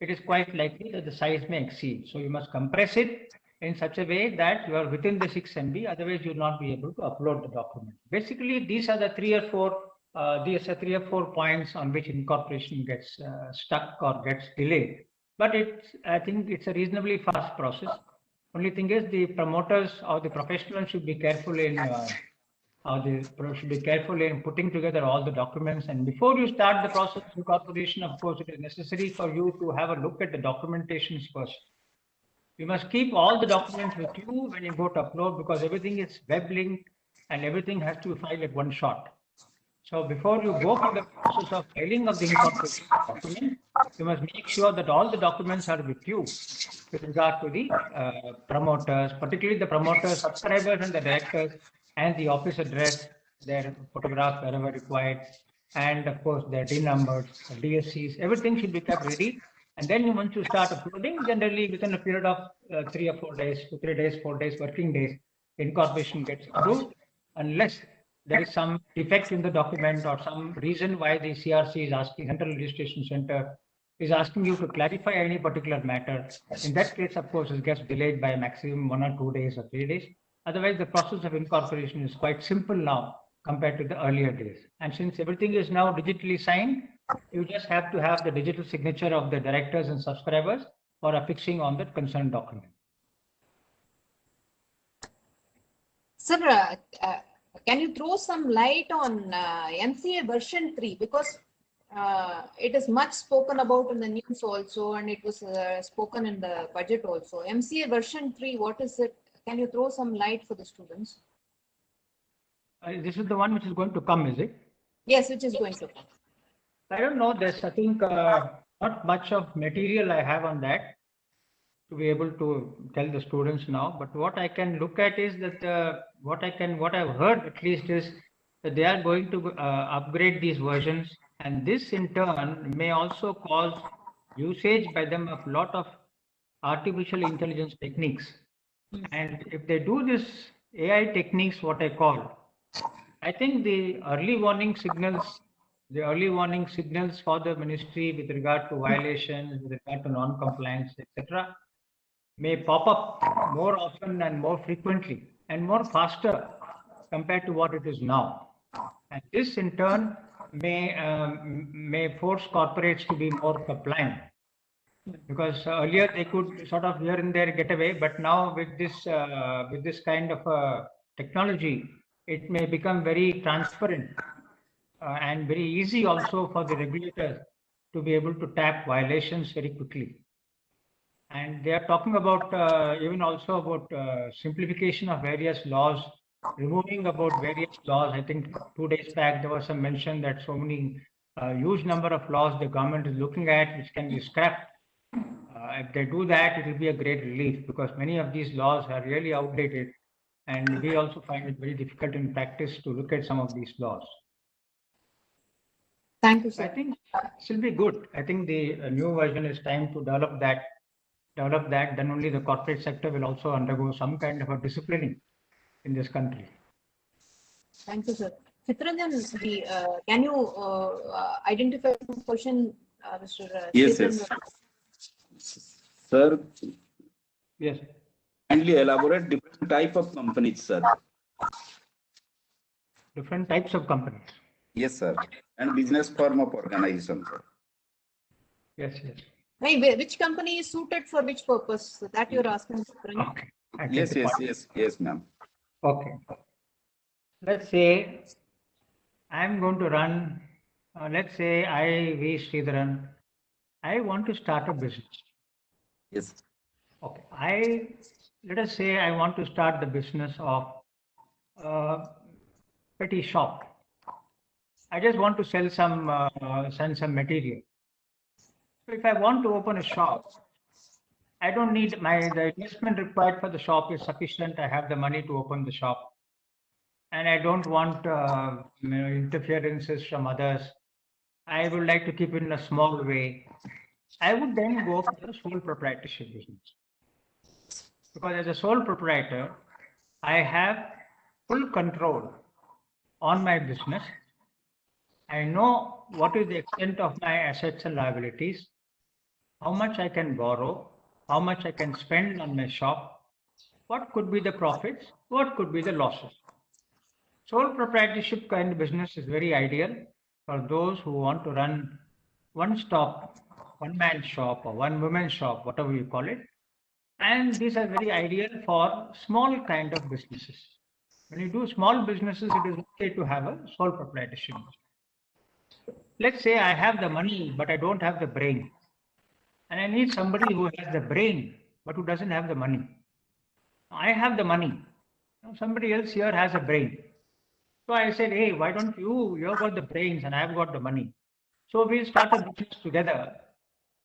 it is quite likely that the size may exceed. So you must compress it in such a way that you are within the 6 MB, otherwise you will not be able to upload the document. Basically, these are the three or four points on which incorporation gets stuck or gets delayed. But I think it's a reasonably fast process. Only thing is the promoters or the professionals should be careful in putting together all the documents. And before you start the process of incorporation, of course, it is necessary for you to have a look at the documentations first. You must keep all the documents with you when you go to upload, because everything is web linked and everything has to be filed at one shot. So before you go for the process of filing of the incorporation document, you must make sure that all the documents are with you with regard to the promoters, particularly the promoters, subscribers and the directors, and the office address, their photograph wherever required, and of course their DIN numbers, DSCs, everything should be kept ready. And then once you start uploading, generally within a period of 3 or 4 days, 2, 3 days, 4 days, working days, incorporation gets approved, unless there is some defect in the document or some reason why the CRC is asking, Central Registration Center is asking you to clarify any particular matter. In that case, of course, it gets delayed by a maximum 1 or 2 days or 3 days. Otherwise, the process of incorporation is quite simple now compared to the earlier days. And since everything is now digitally signed, you just have to have the digital signature of the directors and subscribers for affixing on the concerned document. Sir, can you throw some light on MCA version 3? Because it is much spoken about in the news also, and it was spoken in the budget also. MCA version 3, what is it? Can you throw some light for the students? This is the one which is going to come, is it? Yes, which is going to come. I don't know this. I think not much of material I have on that to be able to tell the students now. But what I can look at is that what I've heard at least is that they are going to upgrade these versions, and this in turn may also cause usage by them of a lot of artificial intelligence techniques. And if they do this AI techniques, what I call, I think the early warning signals for the ministry with regard to violations, with regard to non-compliance, etc., may pop up more often and more frequently and more faster compared to what it is now. And this in turn may force corporates to be more compliant. Because earlier they could sort of here and there get away, but now with this kind of technology, it may become very transparent and very easy also for the regulators to be able to tap violations very quickly. And they are talking about even also about simplification of various laws, removing about various laws. I think 2 days back there was some mention that so many huge number of laws the government is looking at which can be scrapped. If they do that, it will be a great relief, because many of these laws are really outdated, and we also find it very difficult in practice to look at some of these laws. Thank you, sir. I think this will be good. I think the new version is time to develop that. Then only the corporate sector will also undergo some kind of a disciplining in this country. Thank you, sir. Chittaranjan, can you identify the question, Mr. Yes, Chittaranjan? yes. Sir, Yes. kindly elaborate different type of companies, sir. Different types of companies. Yes, sir. And business form of organization, sir. Yes, yes. Hey, which company is suited for which purpose? That you're asking, Chittaranjan? Okay. I take Yes, the yes, point. yes, ma'am. Okay. Let's say I'm going to run, let's say I, V. Sridharan, I want to start a business. Yes. Okay. Let us say I want to start the business of petty shop. I just want to sell some material. So if I want to open a shop, I don't need the investment required for the shop is sufficient. I have the money to open the shop, and I don't want interferences from others. I would like to keep it in a small way. I would then go for the sole proprietorship business, because as a sole proprietor, I have full control on my business. I know what is the extent of my assets and liabilities, how much I can borrow, how much I can spend on my shop, what could be the profits, what could be the losses. Sole proprietorship kind of business is very ideal for those who want to run one-stop, one-man shop or one-woman shop, whatever you call it. And these are very ideal for small kind of businesses. When you do small businesses, it is okay to have a sole proprietorship. Let's say I have the money, but I don't have the brain. And I need somebody who has the brain, but who doesn't have the money. I have the money. Now somebody else here has a brain. So I said, hey, why don't you've got the brains and I've got the money. So we'll start a business together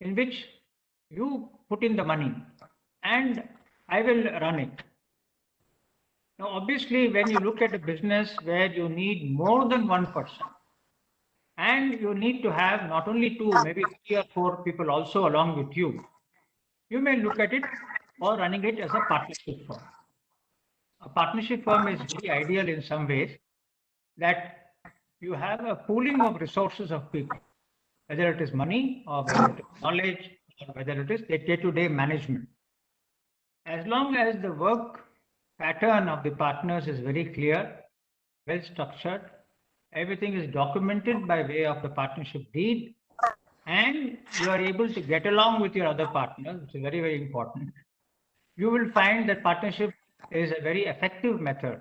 in which you put in the money and I will run it. Now, obviously, when you look at a business where you need more than one person, and you need to have not only two, maybe 3 or 4 people also along with you, you may look at it or running it as a partnership firm. A partnership firm is very ideal in some ways that you have a pooling of resources of people, whether it is money or whether it is knowledge or whether it is the day-to-day management. As long as the work pattern of the partners is very clear, well structured, everything is documented by way of the partnership deed, and you are able to get along with your other partners, which is very, very important, you will find that partnership is a very effective method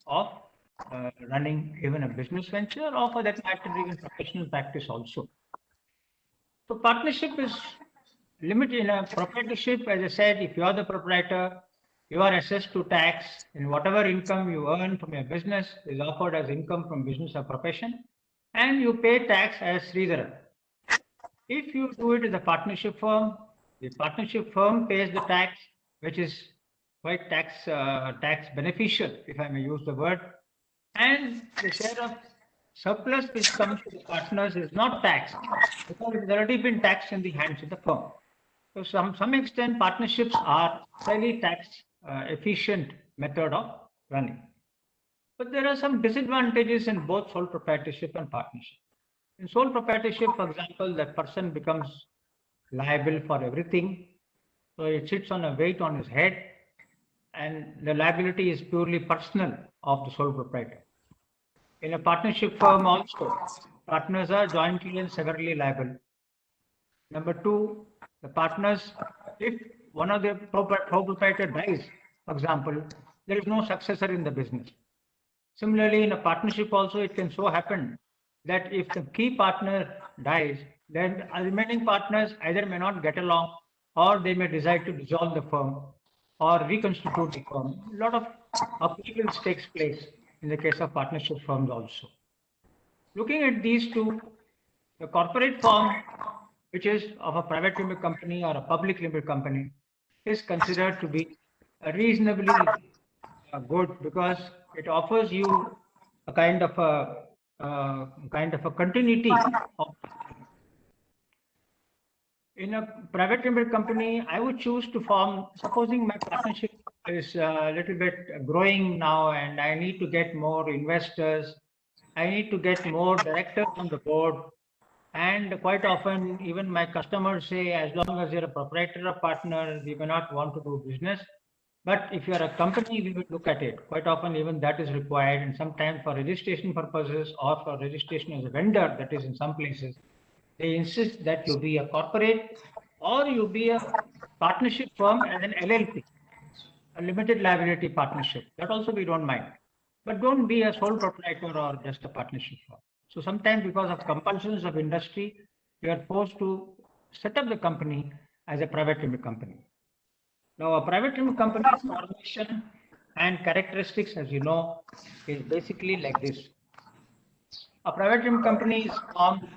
of running even a business venture or for that matter even professional practice also. So partnership is limited. In a proprietorship, as I said, if you are the proprietor, you are assessed to tax, and whatever income you earn from your business is offered as income from business or profession, and you pay tax as Sridharan. If you do it as a partnership firm, the partnership firm pays the tax, which is quite tax beneficial, if I may use the word, and the share of surplus which comes to the partners is not taxed because it has already been taxed in the hands of the firm. So some extent partnerships are fairly tax efficient method of running. But there are some disadvantages in both sole proprietorship and partnership. In sole proprietorship, for example, that person becomes liable for everything. So it sits on a weight on his head, and the liability is purely personal of the sole proprietor. In a partnership firm also, partners are jointly and severally liable. Number two, the partners, if one of the proprietor dies, for example, there is no successor in the business. Similarly, in a partnership also, it can so happen that if the key partner dies, then remaining partners either may not get along or they may decide to dissolve the firm or reconstitute the firm. A lot of upheavals takes place in the case of partnership firms also. Looking at these two, the corporate form, which is of a private limited company or a public limited company, is considered to be reasonably good because it offers you a kind of a continuity of. In a private limited company, I would choose to form, supposing my partnership is a little bit growing now and I need to get more investors, I need to get more directors on the board, and quite often even my customers say, as long as you're a proprietor or partner, we may not want to do business. But if you're a company, we will look at it. Quite often even that is required, and sometimes for registration purposes or for registration as a vendor, that is in some places, they insist that you be a corporate or you be a partnership firm as an LLP, a limited liability partnership. That also we don't mind. But don't be a sole proprietor or just a partnership firm. So sometimes because of compulsions of industry, you are forced to set up the company as a private limited company. Now, a private limited company's formation and characteristics, as you know, is basically like this. A private limited company is formed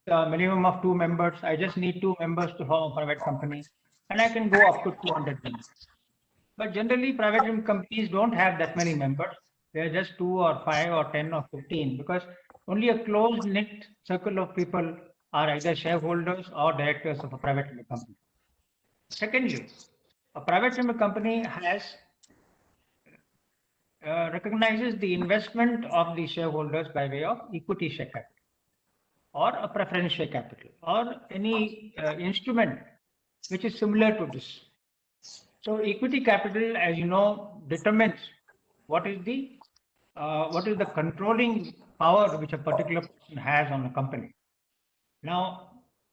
a minimum of 2 members. I just need 2 members to form a private company, and I can go up to 200 members. But generally, private limited companies don't have that many members. They are just 2 or 5 or 10 or 15 because only a closed knit circle of people are either shareholders or directors of a private limited company. Secondly, a private limited company has recognizes the investment of the shareholders by way of equity share capital or a preference share capital or any instrument which is similar to this. So equity capital, as you know, determines what is the controlling power which a particular person has on a company. Now,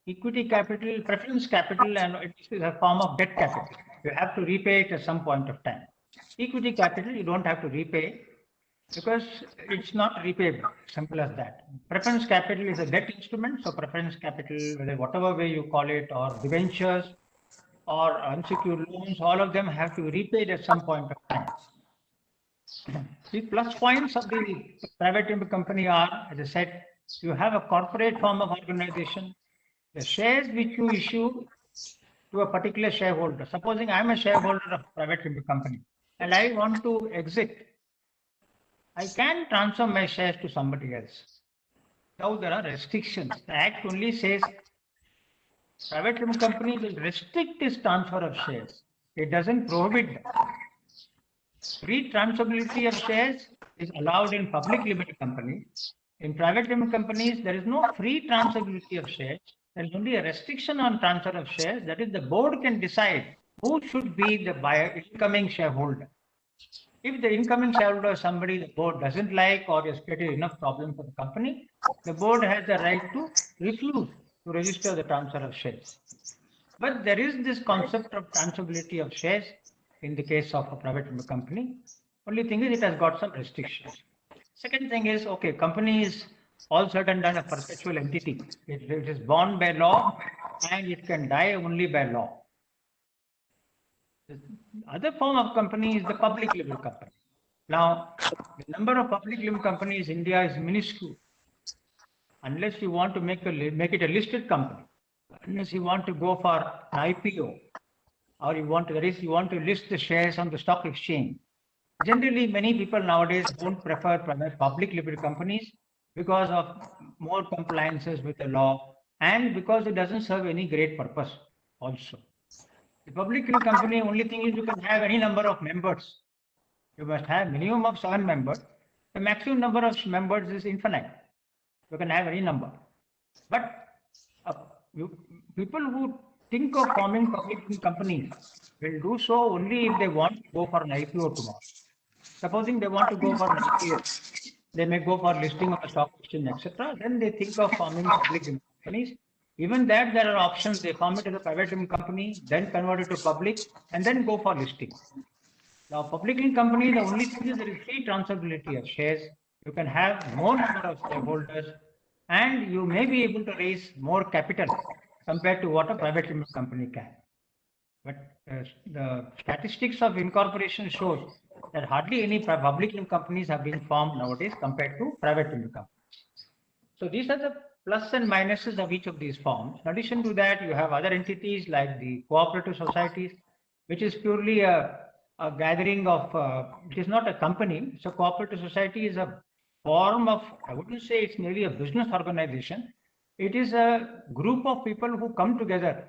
equity capital, preference capital, and it is a form of debt capital. You have to repay it at some point of time. Equity capital, you don't have to repay because it's not repayable. Simple as that. Preference capital is a debt instrument. So preference capital, whatever way you call it, or debentures or unsecured loans, all of them have to be repaid at some point of time. The plus points of the private limited company are, as I said, you have a corporate form of organization. The shares which you issue to a particular shareholder. Supposing I'm a shareholder of a private limited company and I want to exit, I can transfer my shares to somebody else. Now there are restrictions. The Act only says private limited company will restrict this transfer of shares. It doesn't prohibit that. Free transferability of shares is allowed in public limited companies. In private limited companies, there is no free transferability of shares. There is only a restriction on transfer of shares. That is, the board can decide who should be the buyer, incoming shareholder. If the incoming shareholder is somebody the board doesn't like or has created enough problem for the company, the board has the right to refuse to register the transfer of shares. But there is this concept of transferability of shares in the case of a private limited company. Only thing is it has got some restrictions. Second thing is, okay, company is all said and done a perpetual entity. It is born by law and it can die only by law. The other form of company is the public limited company. Now, the number of public limited companies in India is minuscule. Unless you want to make it a listed company, unless you want to go for an IPO, or you want to list the shares on the stock exchange. Generally, many people nowadays don't prefer public limited companies because of more compliances with the law and because it doesn't serve any great purpose also. The public limited company, only thing is you can have any number of members. You must have minimum of 7 members. The maximum number of members is infinite. You can have any number. But people who think of forming public limited companies will do so only if they want to go for an IPO tomorrow. Supposing they want to go for an IPO, they may go for listing on the stock exchange, etc. Then they think of forming public limited companies. Even that there are options. They form it as a private limited company, then convert it to public, and then go for listing. Now, public limited company, the only thing is there is free transferability of shares. You can have more number of shareholders, and you may be able to raise more capital compared to what a private limited company can. But the statistics of incorporation shows that hardly any public limited companies have been formed nowadays compared to private limited companies. So these are the plus and minuses of each of these forms. In addition to that, you have other entities like the cooperative societies, which is purely a gathering of, it is not a company. So cooperative society is a form of, I wouldn't say it's merely a business organization. It is a group of people who come together,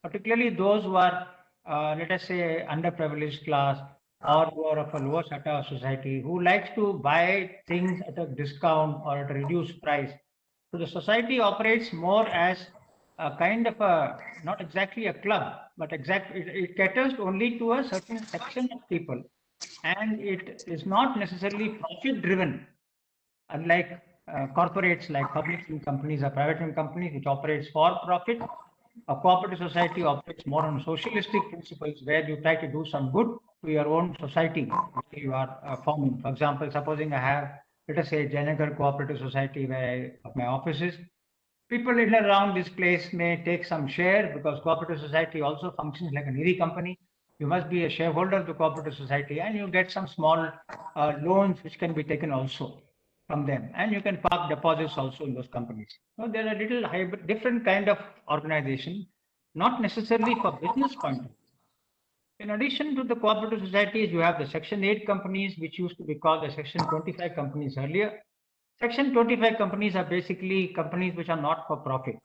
particularly those who are, let us say, underprivileged class or who are of a lower strata of society, who likes to buy things at a discount or at a reduced price. So the society operates more as a kind of a, not exactly a club, but it caters only to a certain section of people, and it is not necessarily profit driven, unlike corporates like public limited companies or private limited companies which operates for profit. A cooperative society operates more on socialistic principles where you try to do some good to your own society which you are forming. For example, supposing I have, let us say, Janagar Cooperative Society where my office is. People in and around this place may take some share because cooperative society also functions like an ERI company. You must be a shareholder of the cooperative society and you get some small loans which can be taken also from them, and you can park deposits also in those companies. So there are little hybrid, different kind of organization, not necessarily for business point of view. In addition to the cooperative societies, you have the Section 8 companies, which used to be called the Section 25 companies earlier. Section 25 companies are basically companies which are not for profit.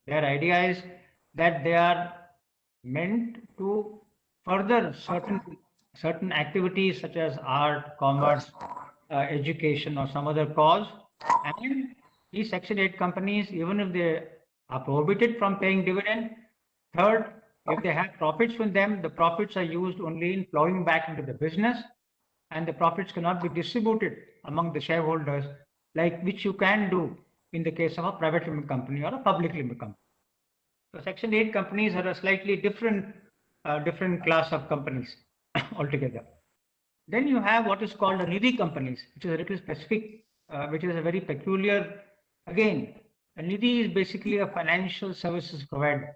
Their idea is that they are meant to further certain certain activities such as art, commerce, education, or some other cause. And these Section 8 companies, even if they are prohibited from paying dividend, third, if they have profits from them, the profits are used only in plowing back into the business, and the profits cannot be distributed among the shareholders, like which you can do in the case of a private limited company or a public limited company. So Section 8 companies are a slightly different class of companies altogether. Then you have what is called a Nidhi companies, which is a little specific, which is a very peculiar. Again, a Nidhi is basically a financial services provider.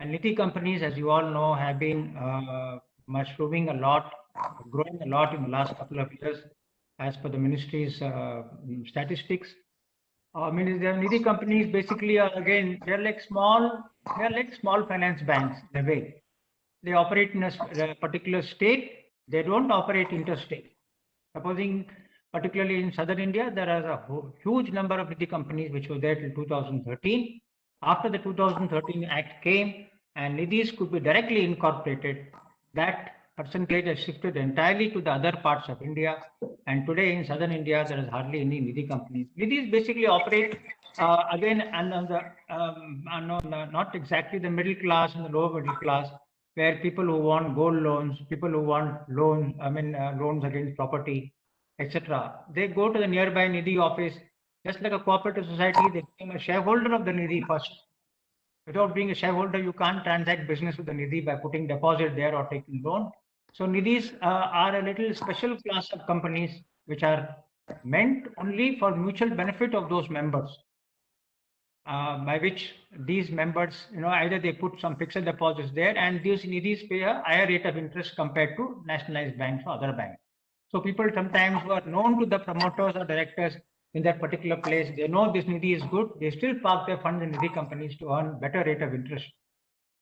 And Nidhi companies, as you all know, have been mushrooming a lot, growing a lot in the last couple of years, as per the ministry's statistics. I mean, the Nidhi companies basically are, again, they're like small finance banks in a way. They operate in a particular state. They don't operate interstate. Supposing, particularly in southern India, there are a huge number of Nidhi companies which were there till 2013. After the 2013 Act came and Nidhis could be directly incorporated, that percentage has shifted entirely to the other parts of India. And today in southern India, there is hardly any Nidhi companies. Nidhis basically operate again under not exactly the middle class and the lower middle class, where people who want gold loans, people who want loans against property, etc. They go to the nearby Nidhi office. Just like a cooperative society, they become a shareholder of the Nidhi first. Without being a shareholder, you can't transact business with the Nidhi by putting deposit there or taking loan. So Nidhis are a little special class of companies which are meant only for mutual benefit of those members, by which these members, either they put some fixed deposits there, and these Nidhis pay a higher rate of interest compared to nationalized banks or other banks. So people sometimes who are known to the promoters or directors in that particular place, they know this Nidhi is good, they still park their funds in Nidhi companies to earn better rate of interest.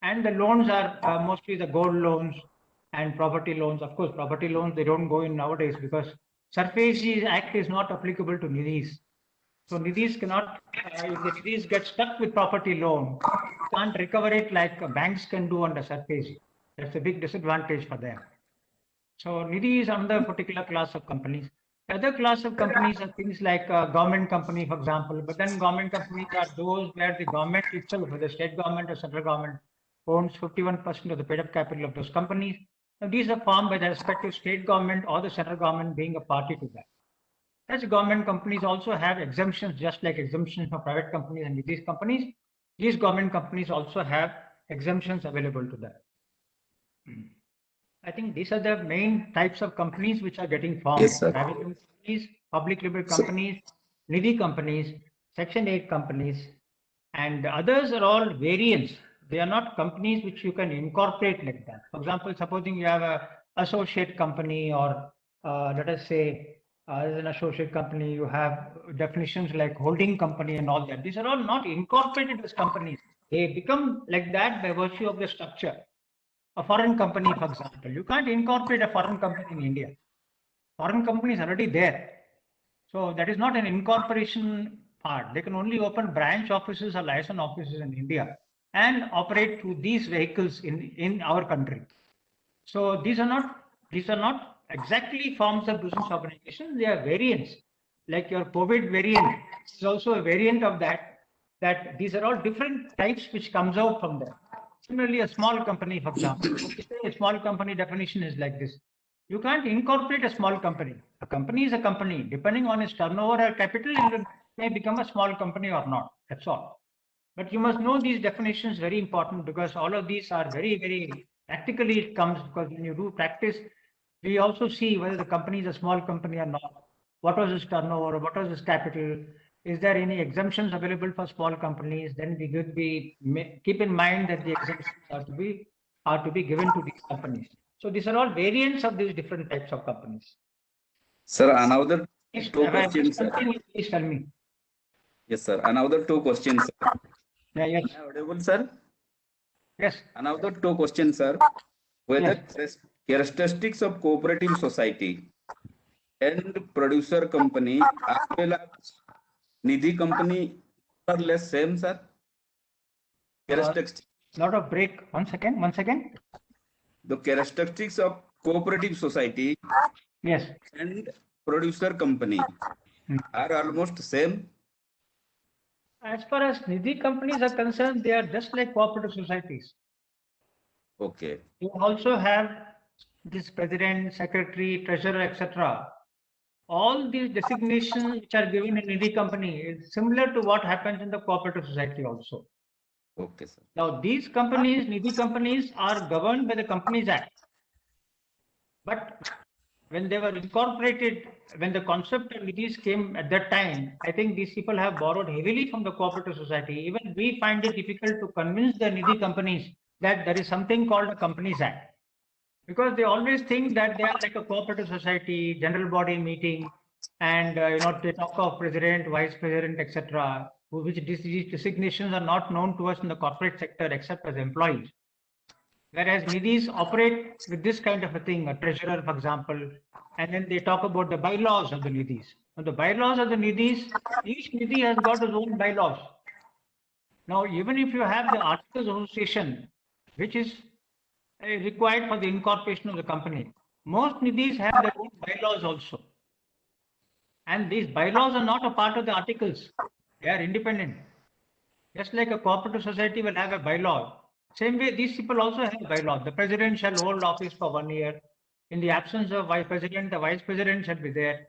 And the loans are mostly the gold loans and property loans. Of course, property loans, they don't go in nowadays because SARFAESI Act is not applicable to Nidhis. So Nidhis cannot, if the Nidhis get stuck with property loan, can't recover it like banks can do under SARFAESI. That's a big disadvantage for them. So Nidhi is another particular class of companies. The other class of companies are things like government company, for example. But then government companies are those where the government itself, whether state government or central government, owns 51% of the paid-up capital of those companies. Now, these are formed by the respective state government or the central government being a party to that. As government companies also have exemptions, just like exemptions for private companies and these companies, these government companies also have exemptions available to them. I think these are the main types of companies which are getting formed. Yes, sir. Private companies, public limited companies, Nidhi companies, Section 8 companies, and the others are all variants. They are not companies which you can incorporate like that. For example, supposing you have a associate company, or let us say as an associate company, you have definitions like holding company and all that. These are all not incorporated as companies. They become like that by virtue of the structure. A foreign company, for example, you can't incorporate a foreign company in India. Foreign company is already there. So that is not an incorporation part. They can only open branch offices or license offices in India and operate through these vehicles in our country. So these are not exactly forms of business organization. They are variants. Like your COVID variant is also a variant of that. That these are all different types which comes out from there. Similarly, a small company, for example, a small company definition is like this. You can't incorporate a small company. A company is a company. Depending on its turnover or capital, it may become a small company or not. That's all. But you must know these definitions, very important, because all of these are very, very practically it comes, because when you do practice, we also see whether the company is a small company or not. What was its turnover? What was its capital? Is there any exemptions available for small companies? Then we could keep in mind that the exemptions are to be given to these companies. So these are all variants of these different types of companies. Sir, another Please, two questions, sir. Please tell me. Yes, sir. Another two questions, sir. Yeah, yes. Am I audible, sir? Yes. Another two questions, sir. Whether characteristics of cooperative society and producer company as well as Nidhi company are less same, sir? Characteristics. Lot of break. Once again. The characteristics of cooperative society Yes. and producer company are almost same. As far as Nidhi companies are concerned, they are just like cooperative societies. Okay. You also have this president, secretary, treasurer, etc. All these designations which are given in Nidhi company is similar to what happens in the cooperative society also. Okay, sir. Now, these companies, Nidhi companies, are governed by the Companies Act. But when they were incorporated, when the concept of Nidhis came at that time, I think these people have borrowed heavily from the cooperative society. Even we find it difficult to convince the Nidhi companies that there is something called a Companies Act. Because they always think that they are like a cooperative society, general body meeting, and they talk of president, vice president, etc., which these designations are not known to us in the corporate sector except as employees. Whereas Nidhis operate with this kind of a thing, a treasurer, for example, and then they talk about the bylaws of the Nidhis. Now, the bylaws of the Nidhis, each Nidhi has got its own bylaws. Now, even if you have the Articles Association, which is required for the incorporation of the company, most Nidhis have their own bylaws also. And these bylaws are not a part of the articles. They are independent. Just like a cooperative society will have a bylaw, same way these people also have bylaws. The president shall hold office for 1 year. In the absence of vice president, the vice president shall be there.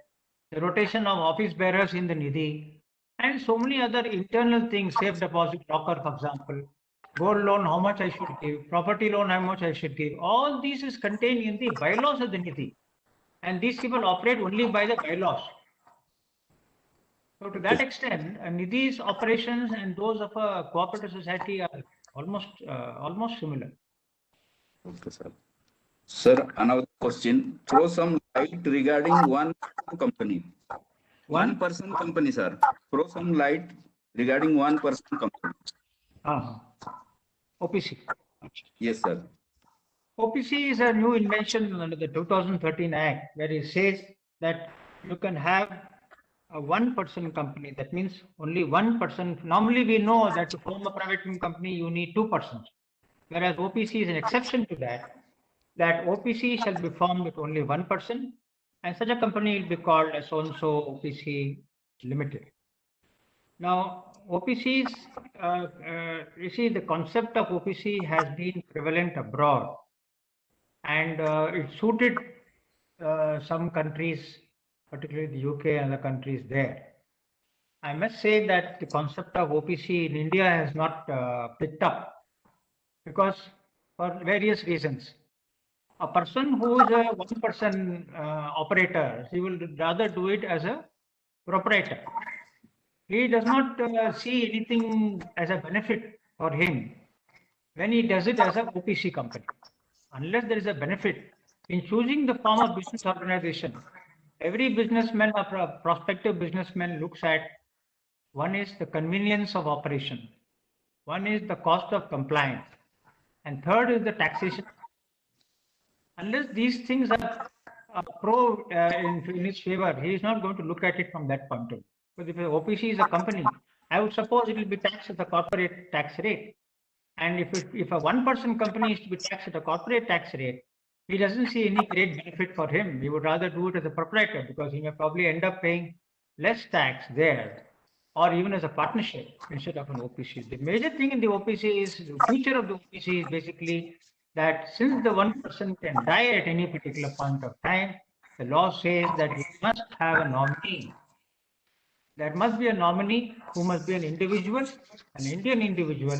The rotation of office bearers in the Nidhi, and so many other internal things, safe deposit locker, for example, gold loan, how much I should give, property loan, how much I should give. All these is contained in the bylaws of the Nidhi. And these people operate only by the bylaws. So to that extent, Nidhi's operations and those of a cooperative society are almost similar. Okay, sir. Sir, another question. Throw some light regarding one company. One person company, sir. Throw some light regarding one person company. OPC. Yes, sir. OPC is a new invention under the 2013 Act, where it says that you can have a one-person company. That means only one person. Normally, we know that to form a private limited company, you need 2 persons. Whereas OPC is an exception to that. That OPC shall be formed with only 1 person, and such a company will be called as so-and-so OPC Limited. Now, OPCs, you see, the concept of OPC has been prevalent abroad, and it suited some countries, particularly the UK and other countries there. I must say that the concept of OPC in India has not picked up, because for various reasons. A person who is a one-person operator, he will rather do it as a proprietor. He does not see anything as a benefit for him when he does it as a OPC company. Unless there is a benefit in choosing the form of business organization, every businessman or prospective businessman looks at, one is the convenience of operation, one is the cost of compliance, and third is the taxation. Unless these things are in his favor, he is not going to look at it from that point of view. Because if OPC is a company, I would suppose it will be taxed at the corporate tax rate. And if a one-person company is to be taxed at a corporate tax rate, he doesn't see any great benefit for him. He would rather do it as a proprietor, because he may probably end up paying less tax there, or even as a partnership instead of an OPC. The major thing in the OPC is, the future of the OPC is basically that since the one person can die at any particular point of time, the law says that you must have a nominee. There must be a nominee who must be an individual, an Indian individual,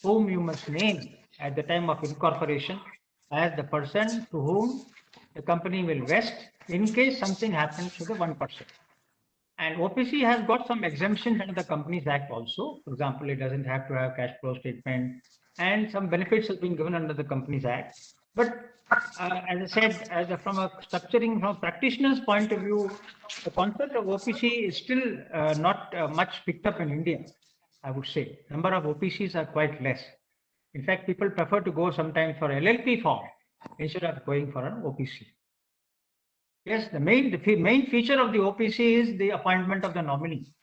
whom you must name at the time of incorporation as the person to whom the company will vest in case something happens to the one person. And OPC has got some exemptions under the Companies Act also. For example, it doesn't have to have cash flow statement, and some benefits have been given under the Companies Act. But as I said, from a structuring, from a practitioner's point of view, the concept of OPC is still not much picked up in India, I would say. Number of OPCs are quite less. In fact, people prefer to go sometimes for LLP form instead of going for an OPC. Yes, the main feature of the OPC is the appointment of the nominee.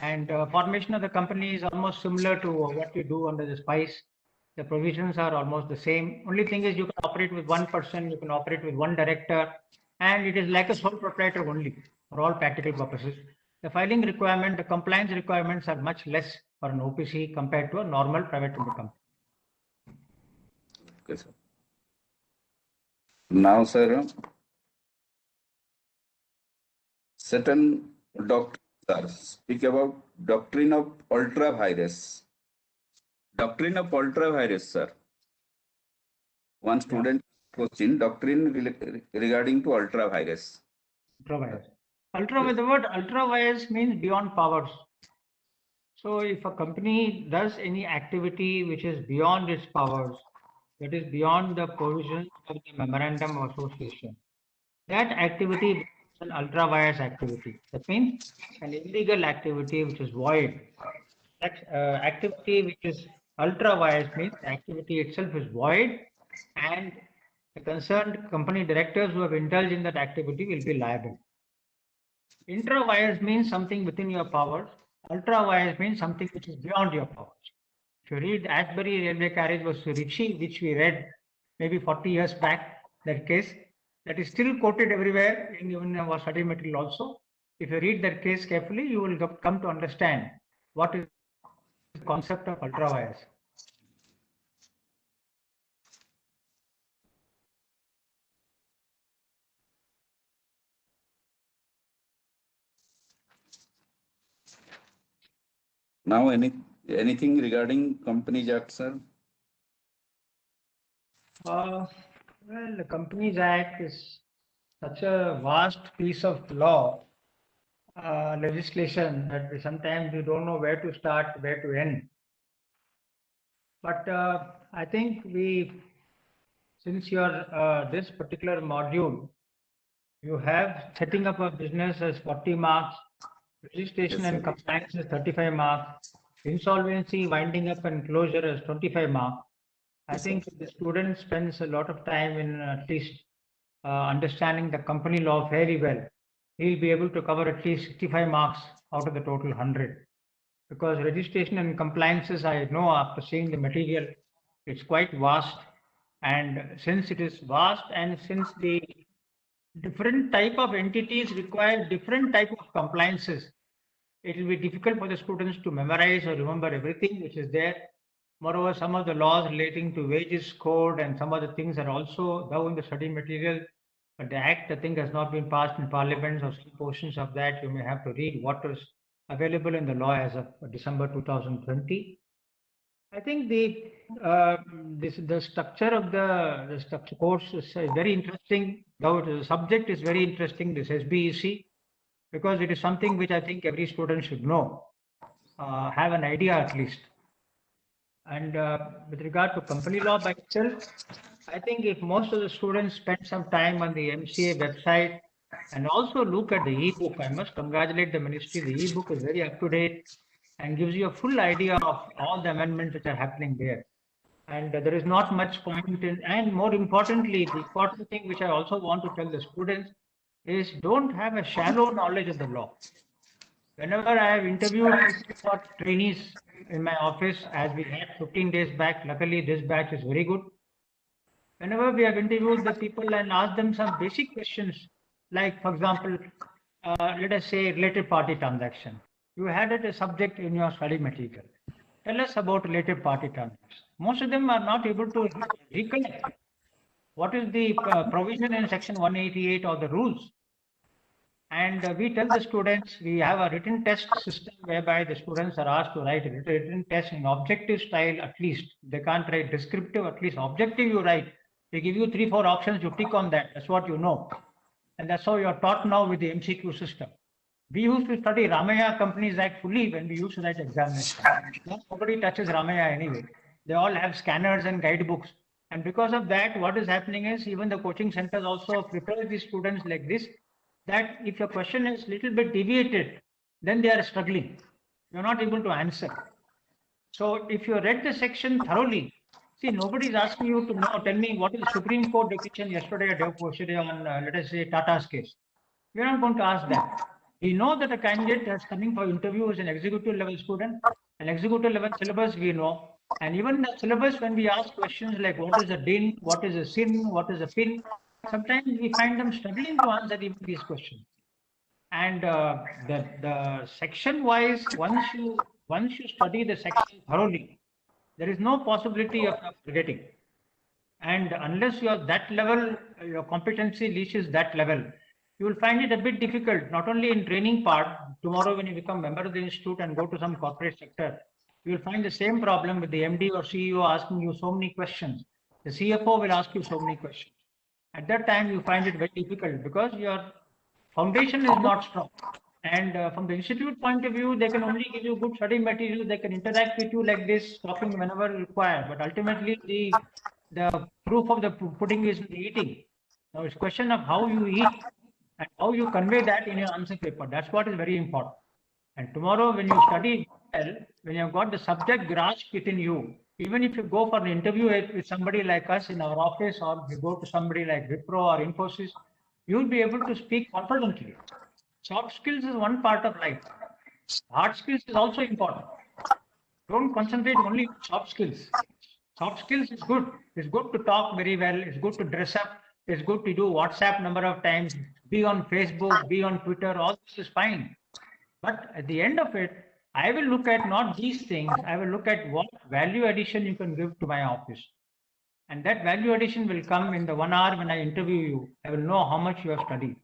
And formation of the company is almost similar to what you do under the SPICE. The provisions are almost the same. Only thing is you can operate with one person, you can operate with one director, and it is like a sole proprietor only for all practical purposes. The filing requirement, the compliance requirements are much less for an OPC compared to a normal private limited company. Okay, sir. Now, sir, certain doctors speak about doctrine of ultra virus. Doctrine of ultra virus, sir. One student question doctrine regarding to ultra virus. Ultra-virus. The word ultra-virus means beyond powers. So if a company does any activity which is beyond its powers, that is beyond the provisions of the memorandum of association, that activity becomes an ultra-virus activity. That means an illegal activity which is void. That activity which is ultra-virus means the activity itself is void, and the concerned company directors who have indulged in that activity will be liable. Intra-virus means something within your powers. Ultra-virus means something which is beyond your powers. If you read Asbury railway carriage was Ritchie, which we read maybe 40 years back, that case, that is still quoted everywhere in our study material also. If you read that case carefully, you will come to understand what is the concept of ultra-virus. Now, anything regarding Companies Act, sir? Well, the Companies Act is such a vast piece of law, legislation, that sometimes you don't know where to start, where to end. But I think since your this particular module, you have setting up a business as 40 marks, registration and compliance is 35 marks, insolvency, winding up and closure is 25 marks. I think the student spends a lot of time in at least understanding the company law very well. He'll be able to cover at least 65 marks out of the total 100. Because registration and compliances, I know after seeing the material, it's quite vast. And since it is vast and since the different type of entities require different type of compliances, it will be difficult for the students to memorize or remember everything which is there. Moreover, some of the laws relating to wages code and some other things are also now in the study material. But the act, I think, has not been passed in parliament, so some portions of that you may have to read what is available in the law as of December 2020. I think the structure of the structure course is very interesting. Though the subject is very interesting, this SBEC, because it is something which I think every student should know, have an idea at least. And with regard to company law by itself, I think if most of the students spend some time on the MCA website and also look at the e-book, I must congratulate the ministry. The e-book is very up to date and gives you a full idea of all the amendments which are happening there. And there is not much point in, and more importantly, the important thing which I also want to tell the students is don't have a shallow knowledge of the law. Whenever I have interviewed for trainees in my office, as we had 15 days back, luckily this batch is very good. Whenever we have interviewed the people and asked them some basic questions, like for example, let us say related party transaction. You had it a subject in your study material. Tell us about related party transaction. Most of them are not able to recollect what is the provision in section 188 or the rules. And we tell the students, we have a written test system whereby the students are asked to write a written test in objective style at least. They can't write descriptive, at least objective you write. They give you 3-4 options, you tick on that. That's what you know. And that's how you're taught now with the MCQ system. We used to study Ramaya Companies Act fully when we used to write examination. Nobody touches Ramaya anyway. They all have scanners and guidebooks. And because of that, what is happening is even the coaching centers also prepare the students like this, that if your question is little bit deviated, then they are struggling. You're not able to answer. So if you read the section thoroughly, see, nobody is asking you to now tell me what is the Supreme Court decision yesterday on, let us say, Tata's case. We're not going to ask that. We know that a candidate that's coming for interview is an executive level student. An executive level syllabus we know. And even in the syllabus, when we ask questions like what is a din, what is a sin, what is a pin, sometimes we find them struggling to answer even these questions. And the section wise, once you study the section thoroughly, there is no possibility of forgetting. And unless you are that level, your competency reaches that level, you will find it a bit difficult, not only in training part. Tomorrow, when you become member of the institute and go to some corporate sector, you will find the same problem with the MD or CEO asking you so many questions. The CFO will ask you so many questions. At that time, you find it very difficult because your foundation is not strong. And from the institute point of view, they can only give you good study material. They can interact with you like this, stopping whenever required. But ultimately, the proof of the pudding is in the eating. Now it's a question of how you eat and how you convey that in your answer paper. That's what is very important. And tomorrow, when you study well, when you've got the subject grasped within you, even if you go for an interview with somebody like us in our office, or you go to somebody like Wipro or Infosys, you'll be able to speak confidently. Soft skills is one part of life. Hard skills is also important. Don't concentrate only on soft skills. Soft skills is good. It's good to talk very well. It's good to dress up. It's good to do WhatsApp number of times, be on Facebook, be on Twitter. All this is fine. But at the end of it, I will look at not these things. I will look at what value addition you can give to my office. And that value addition will come in the 1 hour when I interview you. I will know how much you have studied.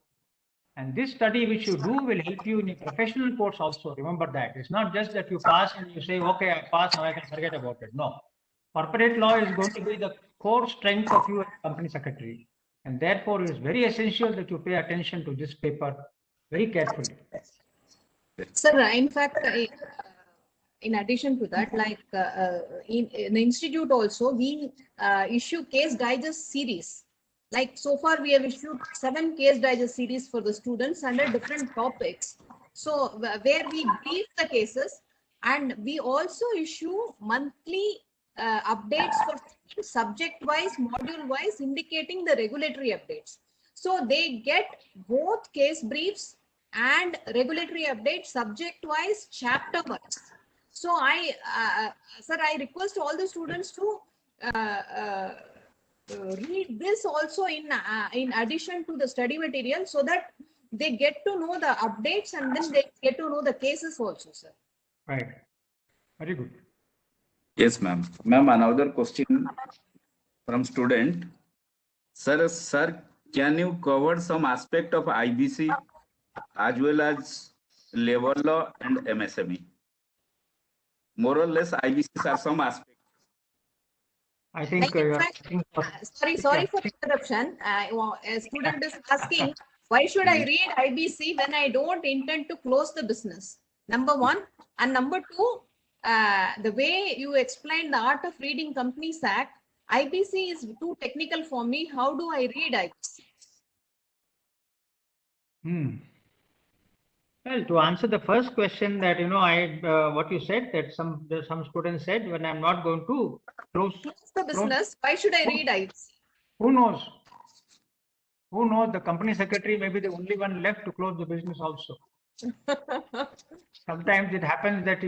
And this study which you do will help you in a professional course also. Remember that. It's not just that you pass and you say, okay, I passed, now I can forget about it. No. Corporate law is going to be the core strength of you as company secretary. And therefore, it is very essential that you pay attention to this paper very carefully. Sir, in fact, in addition to that, like in the institute also, we issue case digest series. Like so far, we have issued 7 case digest series for the students under different topics. So where we brief the cases, and we also issue monthly updates for subject-wise, module-wise, indicating the regulatory updates. So they get both case briefs and regulatory updates subject-wise, chapter-wise. So sir, I request all the students to read this also in addition to the study material, so that they get to know the updates and then they get to know the cases also, sir. Right. Very good. Yes, ma'am. Ma'am, another question from student. Sir, can you cover some aspect of IBC as well as labor law and MSME? More or less, IBCs are some aspects. I think Like in fact, sorry for interruption. A student is asking, why should I read IBC when I don't intend to close the business? Number one. And number two, the way you explained the art of reading Companies Act, IBC is too technical for me. How do I read IBC? Well, to answer the first question, that what you said, that some students said, when I'm not going to close the business, why should I read IBC? Who knows? Who knows? The company secretary may be the only one left to close the business also. Sometimes it happens that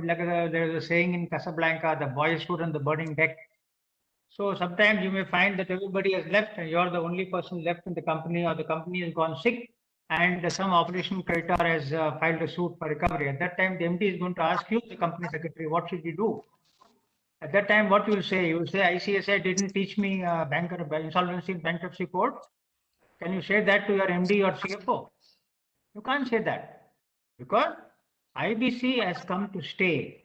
like there's a saying in Casablanca, the boy stood on the burning deck. So sometimes you may find that everybody has left and you're the only person left in the company, or the company has gone sick and some operation creditor has filed a suit for recovery. At that time, the MD is going to ask you, the company secretary, what should you do? At that time, what you will say? You will say, ICSI didn't teach me insolvency and bankruptcy code. Can you say that to your MD or CFO? You can't say that, because IBC has come to stay.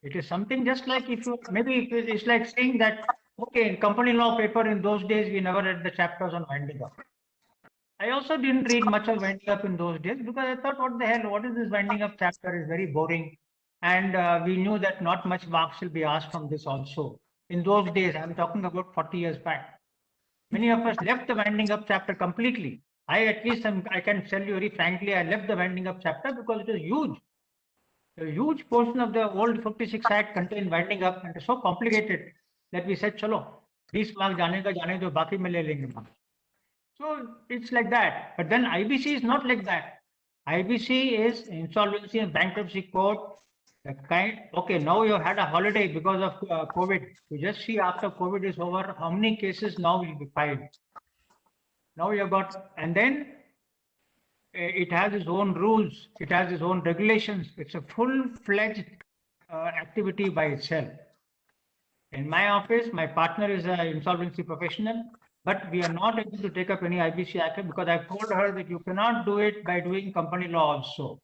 It is something just like it's like saying that, okay, in company law paper in those days, we never read the chapters on winding up. I also didn't read much of winding up in those days, because I thought, what the hell, what is this winding up chapter? Is very boring. And we knew that not much marks will be asked from this also. In those days, I'm talking about 40 years back. Many of us left the winding up chapter completely. I can tell you very frankly, I left the winding up chapter because it was huge. A huge portion of the old 56 Act contained winding up, and it's so complicated that we said, chalo, 20 mark jane do, baki mein le lenge mark. So it's like that. But then IBC is not like that. IBC is insolvency and bankruptcy code, Okay, now you had a holiday because of COVID. You just see after COVID is over, how many cases now will be filed. Now you have got, and then it has its own rules, it has its own regulations. It's a full-fledged activity by itself. In my office, my partner is an insolvency professional, but we are not able to take up any IBC act because I've told her that you cannot do it by doing company law also.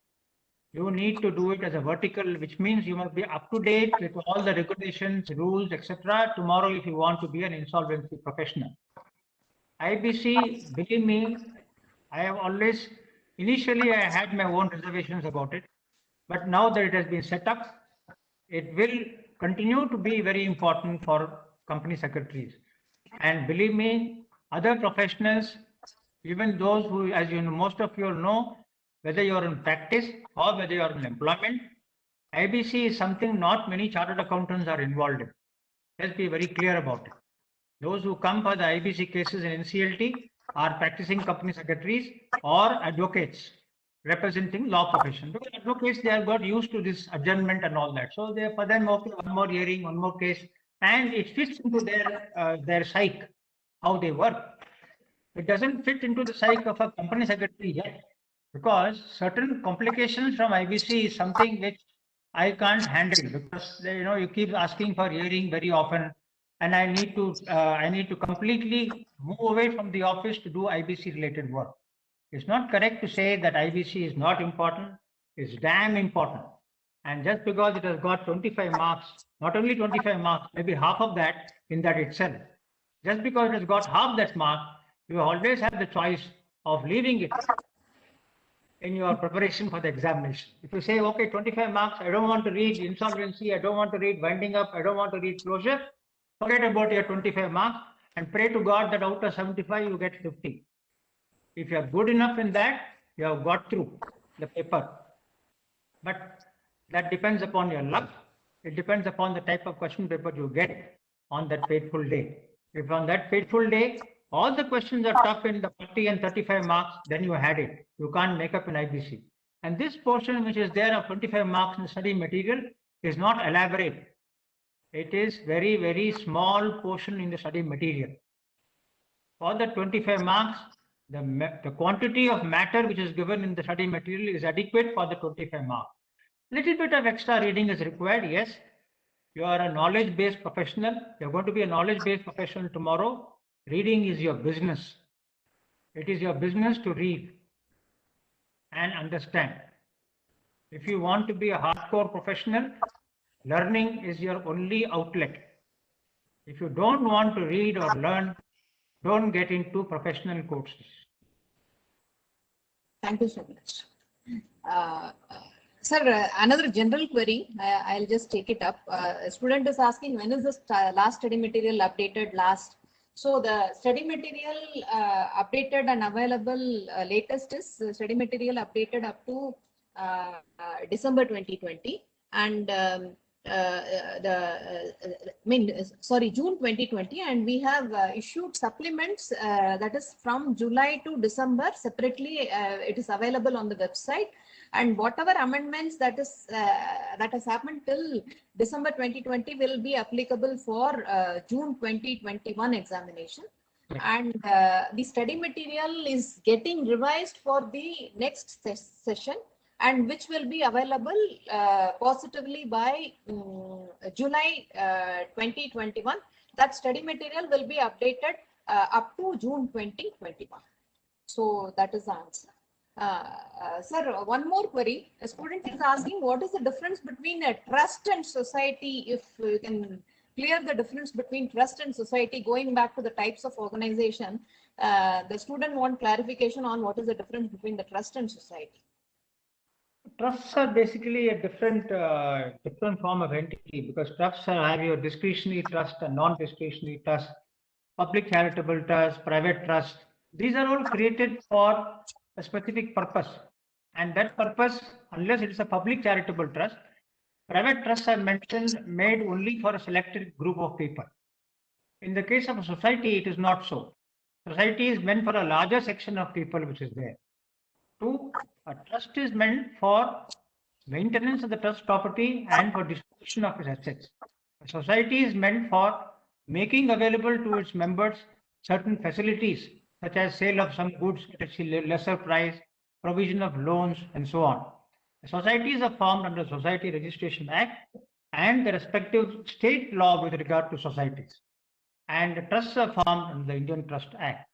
You need to do it as a vertical, which means you must be up to date with all the regulations, rules, etc. tomorrow if you want to be an insolvency professional. IBC, believe me, I have always, initially I had my own reservations about it, but now that it has been set up, it will continue to be very important for company secretaries. And believe me, other professionals, even those who, as you know, most of you know, whether you're in practice or whether you're in employment, IBC is something not many chartered accountants are involved in. Let's be very clear about it. Those who come for the IBC cases in NCLT are practicing company secretaries or advocates representing law profession. Because advocates, they have got used to this adjournment and all that. So they, for them, okay, one more hearing, one more case, and it fits into their psyche, how they work. It doesn't fit into the psyche of a company secretary yet, because certain complications from IBC is something which I can't handle, because you keep asking for hearing very often, and I need to completely move away from the office to do IBC related work. It's not correct to say that IBC is not important. It's damn important. And just because it has got 25 marks, not only 25 marks, maybe half of that in that itself. Just because it has got half that mark, you always have the choice of leaving it in your preparation for the examination. If you say, okay, 25 marks, I don't want to read insolvency, I don't want to read winding up, I don't want to read closure, forget about your 25 marks and pray to God that out of 75, you get 50. If you are good enough in that, you have got through the paper. But that depends upon your luck. It depends upon the type of question paper you get on that fateful day. If on that fateful day, all the questions are tough in the 40 and 35 marks, then you had it. You can't make up an IBC. And this portion which is there of 25 marks in the study material is not elaborate. It is very, very small portion in the study material. For the 25 marks, the quantity of matter which is given in the study material is adequate for the 25 marks. Little bit of extra reading is required, yes. You are a knowledge-based professional. You're going to be a knowledge-based professional tomorrow. Reading is your business. It is your business to read and understand. If you want to be a hardcore professional, learning is your only outlet. If you don't want to read or learn, don't get into professional courses. Thank you so much. Sir, another general query, I'll just take it up. A student is asking, when is the last study material updated last? So the study material updated and available latest is study material updated up to December 2020, and June 2020, and we have issued supplements that is from July to December separately. It is available on the website, and whatever amendments that has happened till December 2020 will be applicable for June 2021 examination. And the study material is getting revised for the next session, and which will be available positively by July 2021. That study material will be updated up to June 2021. So that is the answer. Sir, one more query. A student is asking, what is the difference between a trust and society? If you can clear the difference between trust and society, going back to the types of organization, the student wants clarification on what is the difference between the trust and society. Trusts are basically a different form of entity, because trusts have your discretionary trust and non-discretionary trust, public charitable trust, private trust. These are all created for a specific purpose, and that purpose, unless it is a public charitable trust, private trusts are made only for a selected group of people. In the case of a society, it is not so. Society is meant for a larger section of people which is there. Two, a trust is meant for maintenance of the trust property and for distribution of its assets. A society is meant for making available to its members certain facilities, such as sale of some goods at a lesser price, provision of loans, and so on. The societies are formed under Society Registration Act and the respective state law with regard to societies. And the trusts are formed under the Indian Trust Act.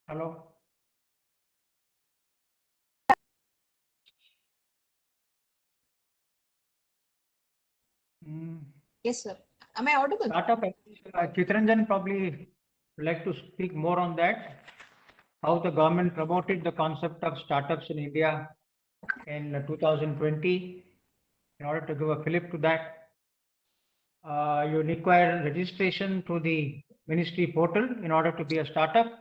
Hello? Yes, sir. Am I audible? Startup, Chitranjan probably would like to speak more on that. How the government promoted the concept of startups in India in 2020. In order to give a fillip to that, you require registration to the ministry portal in order to be a startup.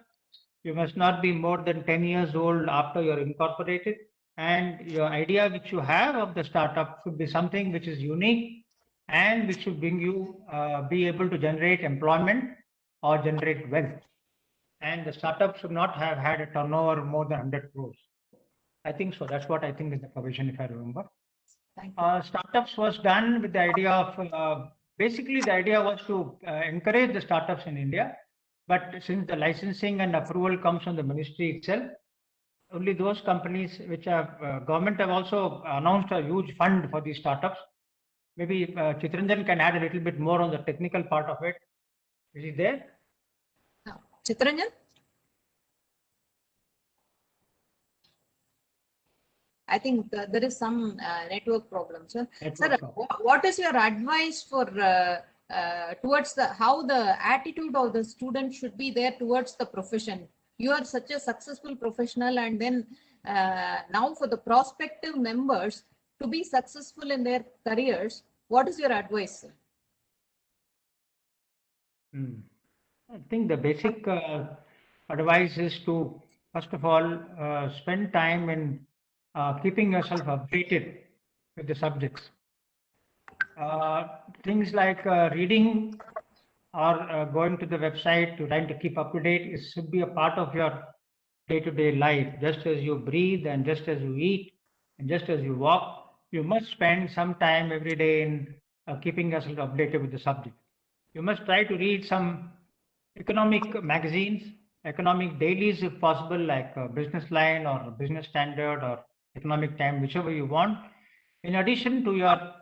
You must not be more than 10 years old after you're incorporated, and your idea which you have of the startup should be something which is unique and which should bring you be able to generate employment or generate wealth. And the startup should not have had a turnover more than 100 crores. I think so. That's what I think is the provision, if I remember. Thank you. Startups was done with the idea of basically the idea was to encourage the startups in India. But since the licensing and approval comes from the ministry itself, only those companies which have government have also announced a huge fund for these startups. Maybe Chitranjan can add a little bit more on the technical part of it. Is he there? Chitranjan? I think there is some network problem, sir. Sir, what is your advice for towards how the attitude of the student should be there towards the profession? You are such a successful professional, and then now for the prospective members to be successful in their careers, what is your advice, sir? I think the basic advice is to, first of all, spend time in keeping yourself updated with the subjects. Things like reading or going to the website to trying to keep up to date should be a part of your day-to-day life. Just as you breathe and just as you eat and just as you walk, you must spend some time every day in keeping yourself updated with the subject. You must try to read some economic magazines, economic dailies if possible, like Business Line or Business Standard or Economic Time, whichever you want, in addition to your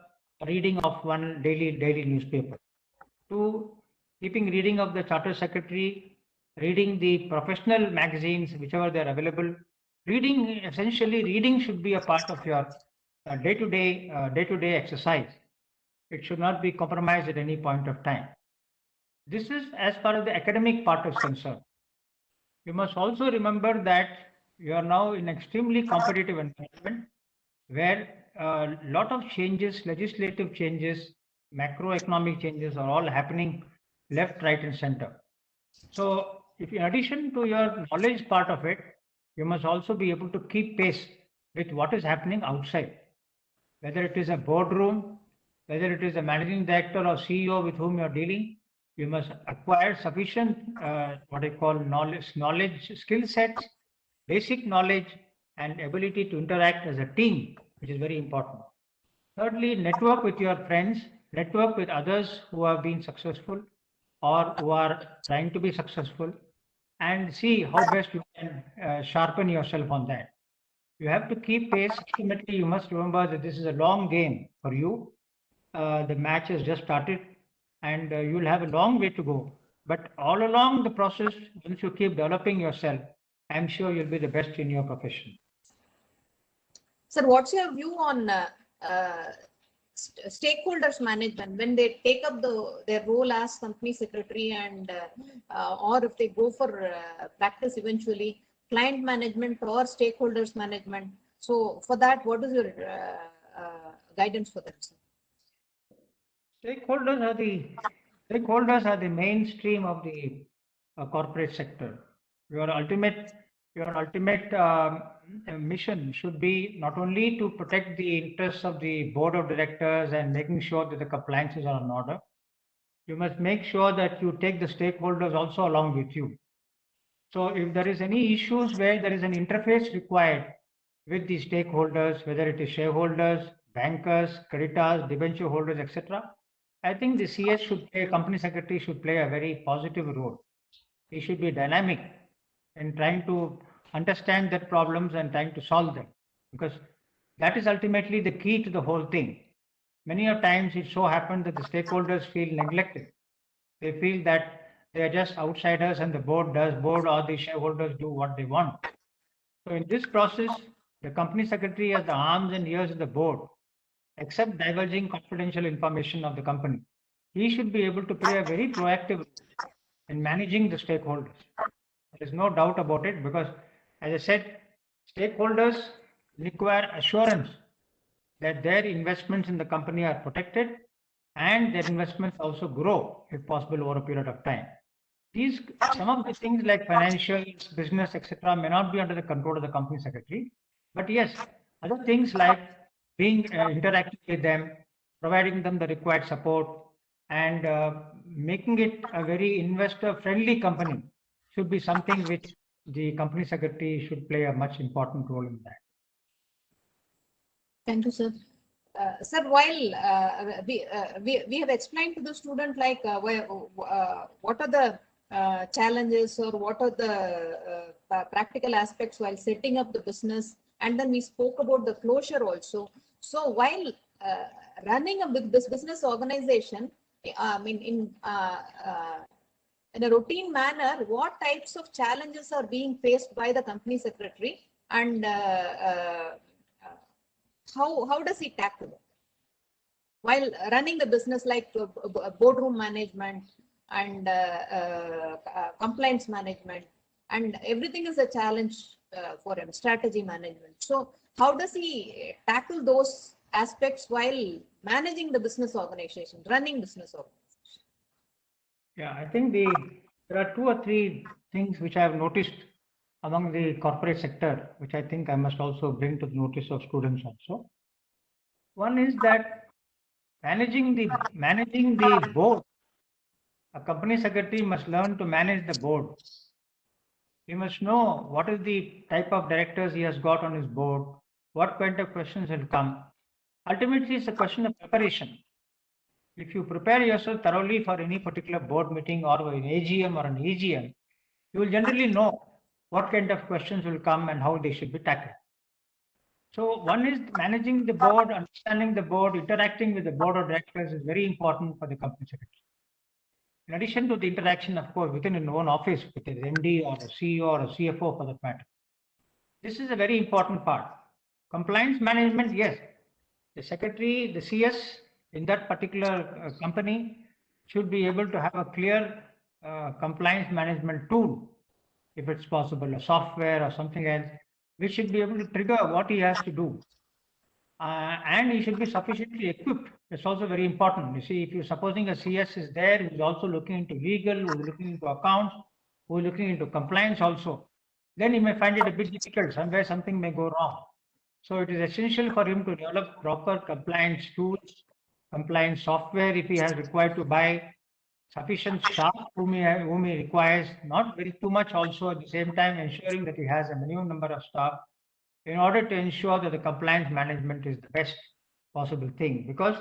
reading of one daily newspaper. To keeping reading of the Charter Secretary, reading the professional magazines, whichever they're available. Essentially reading should be a part of your day-to-day exercise. It should not be compromised at any point of time. This is as far as the academic part is concerned. You must also remember that you are now in extremely competitive environment where a lot of changes, legislative changes, macroeconomic changes are all happening left, right, and center. So if in addition to your knowledge part of it, you must also be able to keep pace with what is happening outside, whether it is a boardroom, whether it is a managing director or CEO with whom you're dealing. You must acquire sufficient what I call knowledge, skill sets, basic knowledge, and ability to interact as a team, which is very important. Thirdly, network with your friends, network with others who have been successful or who are trying to be successful, and see how best you can sharpen yourself on that. You have to keep pace. Ultimately, you must remember that this is a long game for you. The match has just started, and you'll have a long way to go. But all along the process, once you keep developing yourself, I'm sure you'll be the best in your profession. Sir, what's your view on stakeholders management when they take up their role as company secretary and or if they go for practice eventually, client management or stakeholders management? So for that, what is your guidance for them, sir? Stakeholders are the mainstream of the corporate sector. Your ultimate mission should be not only to protect the interests of the board of directors and making sure that the compliances are in order. you must make sure that you take the stakeholders also along with you. So if there is any issues where there is an interface required with the stakeholders, whether it is shareholders, bankers, creditors, debenture holders, etc., I think the CS should play, company secretary should play a very positive role. He should be dynamic in trying to understand their problems and trying to solve them, because that is ultimately the key to the whole thing. Many of times it so happens that the stakeholders feel neglected. They feel that they are just outsiders and the board or the shareholders do what they want. So in this process, the company secretary as the arms and ears of the board, except divulging confidential information of the company, he should be able to play a very proactive role in managing the stakeholders. There is no doubt about it, because as I said, stakeholders require assurance that their investments in the company are protected and their investments also grow, if possible, over a period of time. These, some of the things like financial, business, etc., may not be under the control of the company secretary. But yes, other things like being interactive with them, providing them the required support, and making it a very investor-friendly company should be something which the company secretary should play a much important role in that. Thank you, sir. Sir, while we have explained to the student like what are the challenges or what are the practical aspects while setting up the business, and then we spoke about the closure also. So while running a business organization, I mean in a routine manner, what types of challenges are being faced by the company secretary, and how does he tackle it while running the business, like boardroom management and compliance management, and everything is a challenge for him, strategy management. So how does he tackle those aspects while managing the business organization, running business organization? Yeah, I think there are 2 or 3 things which I have noticed among the corporate sector, which I think I must also bring to the notice of students also. One is that managing the board, a company secretary must learn to manage the board. He must know what is the type of directors he has got on his board, what kind of questions will come. Ultimately, it's a question of preparation. If you prepare yourself thoroughly for any particular board meeting or an AGM or an EGM, you will generally know what kind of questions will come and how they should be tackled. So one is managing the board, understanding the board, interacting with the board of directors is very important for the company secretary. In addition to the interaction, of course, within an own office with an MD or a CEO or a CFO for that matter. This is a very important part. Compliance management, yes. The secretary, the CS in that particular company should be able to have a clear compliance management tool, if it's possible, a software or something else, which should be able to trigger what he has to do. And he should be sufficiently equipped. It's also very important. You see, if you're supposing a CS is there, who's also looking into legal, who's looking into accounts, who's looking into compliance also, then he may find it a bit difficult. Somewhere something may go wrong. So it is essential for him to develop proper compliance tools, compliance software if he has required to buy, sufficient staff whom he requires, not very too much also, at the same time ensuring that he has a minimum number of staff in order to ensure that the compliance management is the best possible thing. Because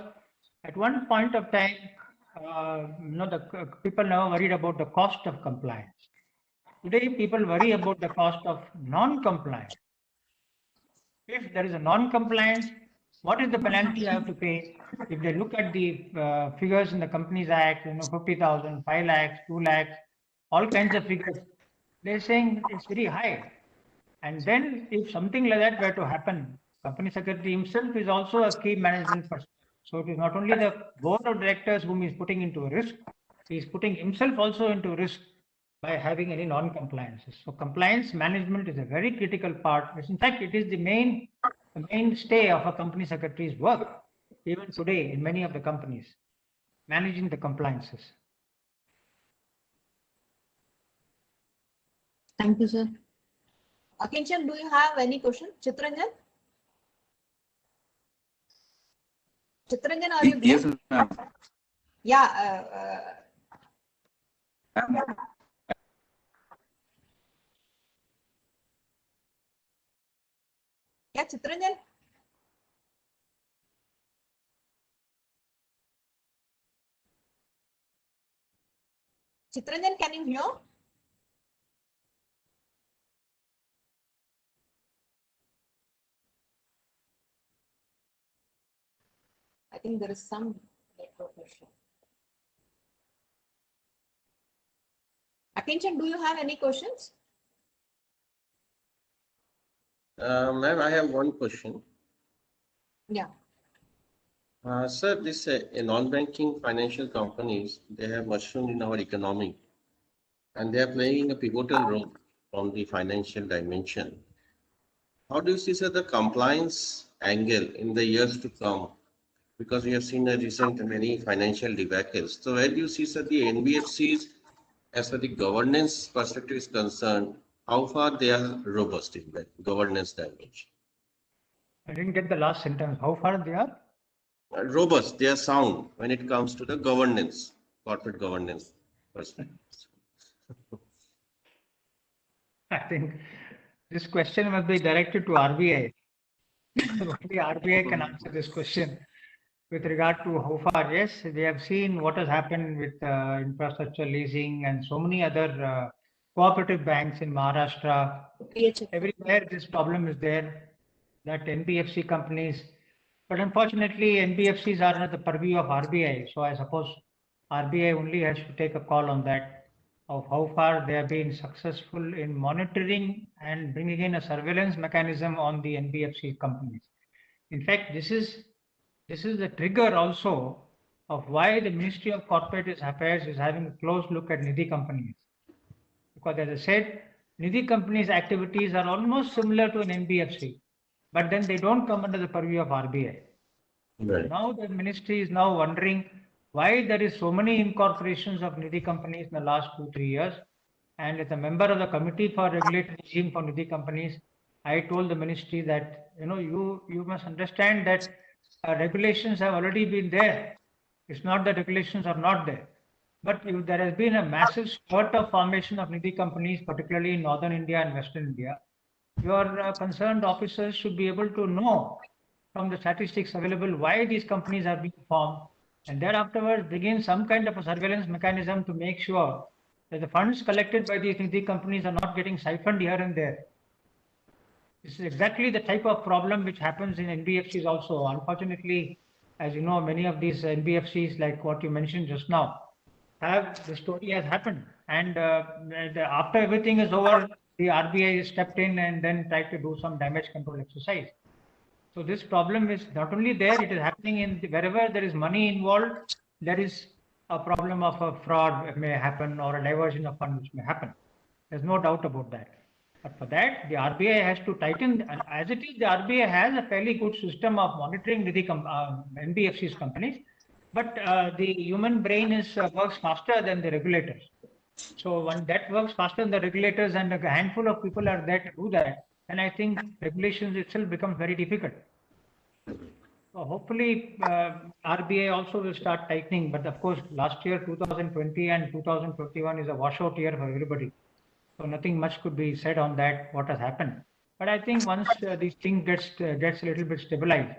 at one point of time, the people never worried about the cost of compliance. Today, people worry about the cost of non-compliance. If there is a non-compliance, what is the penalty I have to pay? If they look at the figures in the Companies Act, 50,000, 5 lakhs, 2 lakhs, all kinds of figures, they're saying it's very high. And then if something like that were to happen, company secretary himself is also a key management person. So it is not only the board of directors whom he is putting into a risk, he is putting himself also into risk by having any non-compliances. So compliance management is a very critical part. In fact, it is the mainstay of a company secretary's work, even today in many of the companies, managing the compliances. Thank you, sir. Akinchan, do you have any question? Chitranjan? Chitranjan, are you there? Yes, ma'am. Yeah. Yeah, Chitranjan. Chitranjan, can you hear? I think there is some network issue. Akinchan, do you have any questions? Ma'am, I have one question. Yeah. Sir, this non-banking financial companies, they have mushroomed in our economy and they are playing a pivotal role from the financial dimension. How do you see, sir, the compliance angle in the years to come? Because we have seen a recent many financial debacles. So where do you see, sir, the NBFCs as far the governance perspective is concerned, how far they are robust in that governance dimension? I didn't get the last sentence. How far they are? Robust, they are sound when it comes to the governance, corporate governance perspective. I think this question must be directed to RBI. Only RBI can answer this question with regard to how far. Yes, we have seen what has happened with infrastructure leasing and so many other cooperative banks in Maharashtra. Everywhere this problem is there, that NBFC companies, but unfortunately NBFCs are under the purview of RBI. So I suppose RBI only has to take a call on that, of how far they have been successful in monitoring and bringing in a surveillance mechanism on the NBFC companies. In fact, this is the trigger also of why the Ministry of Corporate Affairs is having a close look at Nidhi companies. Because as I said, Nidhi companies' activities are almost similar to an NBFC, but then they don't come under the purview of RBI. Right. Now the ministry is now wondering why there is so many incorporations of Nidhi companies in the last 2-3 years. And as a member of the committee for regulatory regime for Nidhi companies, I told the ministry that you must understand that regulations have already been there. It's not that regulations are not there, but if there has been a massive spurt of formation of Nidhi companies, particularly in northern India and western India. Your concerned officers should be able to know from the statistics available why these companies are being formed, and thereafter begin some kind of a surveillance mechanism to make sure that the funds collected by these Nidhi companies are not getting siphoned here and there. This is exactly the type of problem which happens in NBFCs also. Unfortunately, as you know, many of these NBFCs, like what you mentioned just now, the story has happened. And after everything is over, the RBI stepped in and then tried to do some damage control exercise. So this problem is not only there, it is happening in wherever there is money involved, there is a problem of a fraud may happen or a diversion of funds which may happen. There's no doubt about that. But for that, the RBI has to tighten, and as it is, the RBI has a fairly good system of monitoring the NBFC's companies, but the human brain works faster than the regulators. So when that works faster than the regulators and a handful of people are there to do that, then I think regulations itself becomes very difficult. So hopefully RBI also will start tightening, but of course last year 2020 and 2021 is a washout year for everybody. So nothing much could be said on that, what has happened. But I think once these things gets a little bit stabilized,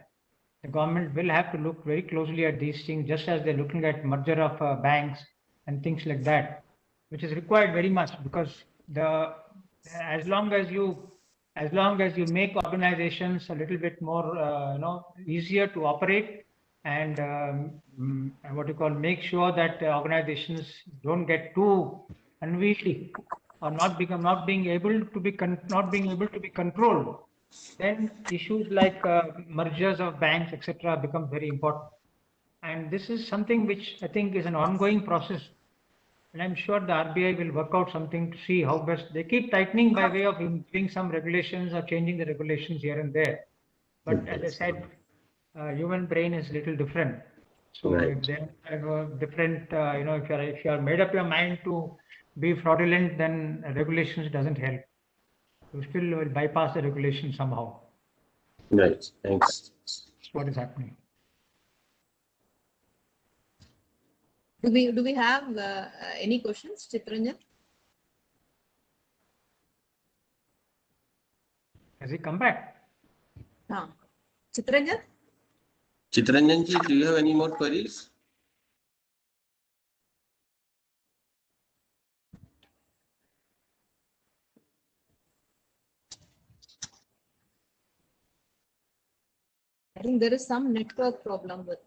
the government will have to look very closely at these things, just as they're looking at merger of banks and things like that, which is required very much, because as long as you make organizations a little bit more easier to operate, and make sure that organizations don't get too unwieldy or not being able to be controlled, then issues like mergers of banks, etc., become very important. And this is something which I think is an ongoing process. And I'm sure the RBI will work out something to see how best. They keep tightening by way of doing some regulations or changing the regulations here and there. But as I said, human brain is a little different. So Right. if they have a different, if you are made up your mind to be fraudulent, then regulations doesn't help. You still will bypass the regulation somehow. Right. Thanks. That's what is happening. Do we have any questions, Chitranjan? Has he come back? Chitranjan? Chitranjan ji, do you have any more queries? I think there is some network problem with.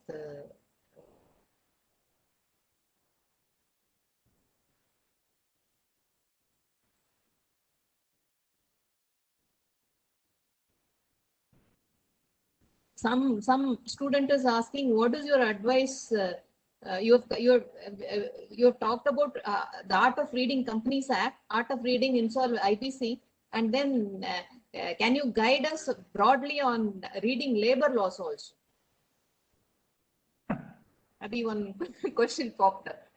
Some student is asking, what is your advice? You've talked about the Art of Reading Companies Act, Art of Reading Insolve IPC, and then can you guide us broadly on reading labor laws also? Maybe one question popped up.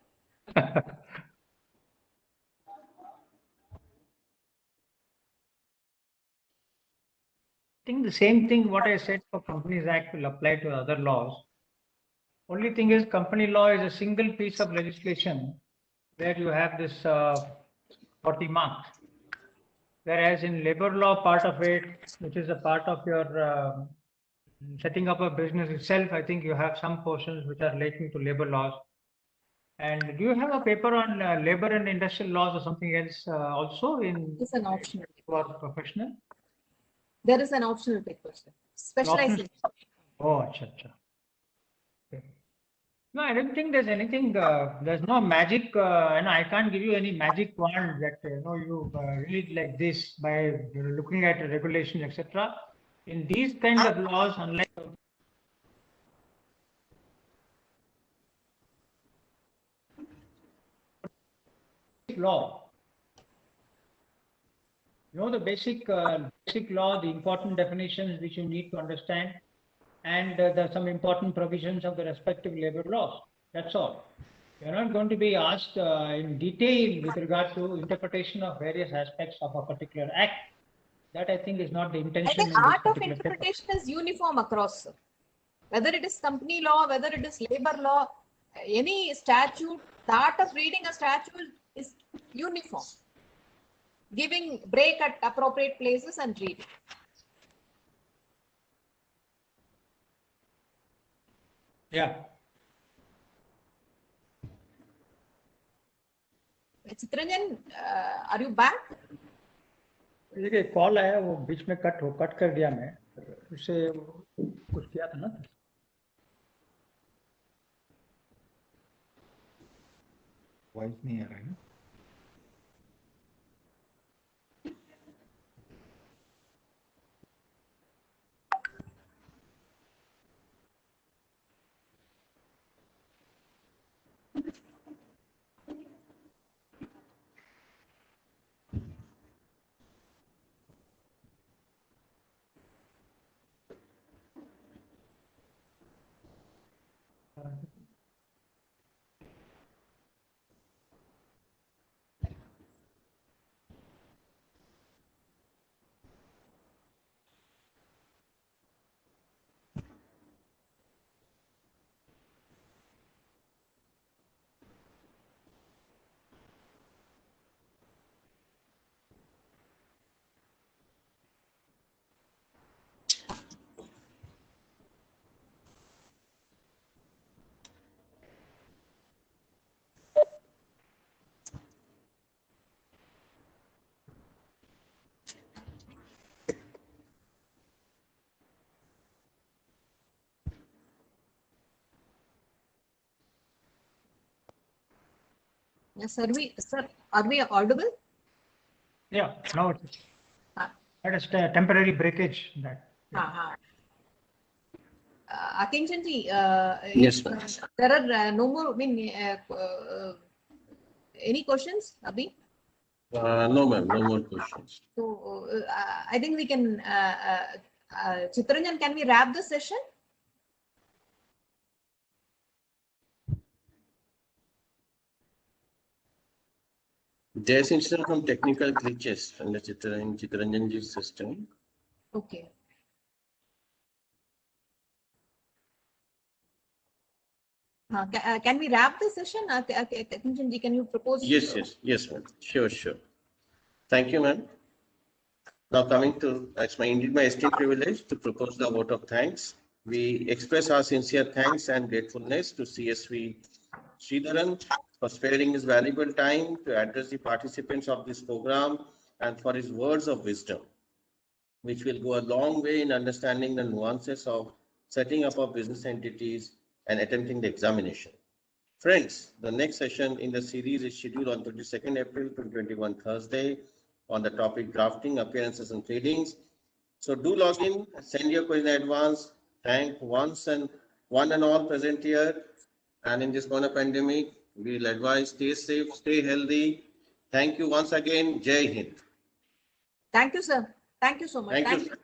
I think the same thing what I said for Companies Act will apply to other laws. Only thing is company law is a single piece of legislation where you have this 40 marks. Whereas in labor law part of it, which is a part of your setting up a business itself, I think you have some portions which are relating to labor laws. And do you have a paper on labor and industrial laws or something else also in It's an optional. for professional? There is an optional paper, sir. Specialization. Oh, acha, acha. Okay. No, I don't think there's anything. There's no magic, and I can't give you any magic wand that you read like this by looking at regulations, etc. In these kind of laws, unlike law, the basic law, the important definitions which you need to understand, and there's some important provisions of the respective labor laws. That's all. You're not going to be asked in detail with regard to interpretation of various aspects of a particular act. That I think is not the intention. I think art of interpretation is uniform across, sir. Whether it is company law, whether it is labor law, any statute, the art of reading a statute is uniform. Giving break at appropriate places and reading. Yeah. Chitranjan, are you back? देखिए call आया वो बीच में cut कर दिया मैं उससे कुछ किया था ना वॉइस नहीं आ रहा है ना Yes, sir, are we audible? Yeah, now it's that is temporary breakage that. Akinchanji, Yes, there are no more, any questions, Abhi? No, ma'am, no more questions. So I think we can, Chitranjan, can we wrap the session? There's instead some technical glitches in the Chitranjanji's system. Okay. Can we wrap the session? Kunjan, can you propose? Yes, ma'am. Sure. Thank you, ma'am. Now coming to, it's indeed my esteemed privilege to propose the vote of thanks. We express our sincere thanks and gratefulness to CSV Sridharan for sparing his valuable time to address the participants of this program and for his words of wisdom, which will go a long way in understanding the nuances of setting up of business entities and attempting the examination. Friends, the next session in the series is scheduled on 22nd April 2021, Thursday, on the topic drafting, appearances and tradings. So do log in, send your question in advance. Thank one and all present here. And in this corona pandemic, we'll advise stay safe, stay healthy. Thank you once again. Jai Hind. Thank you, sir. Thank you so much. Thank you.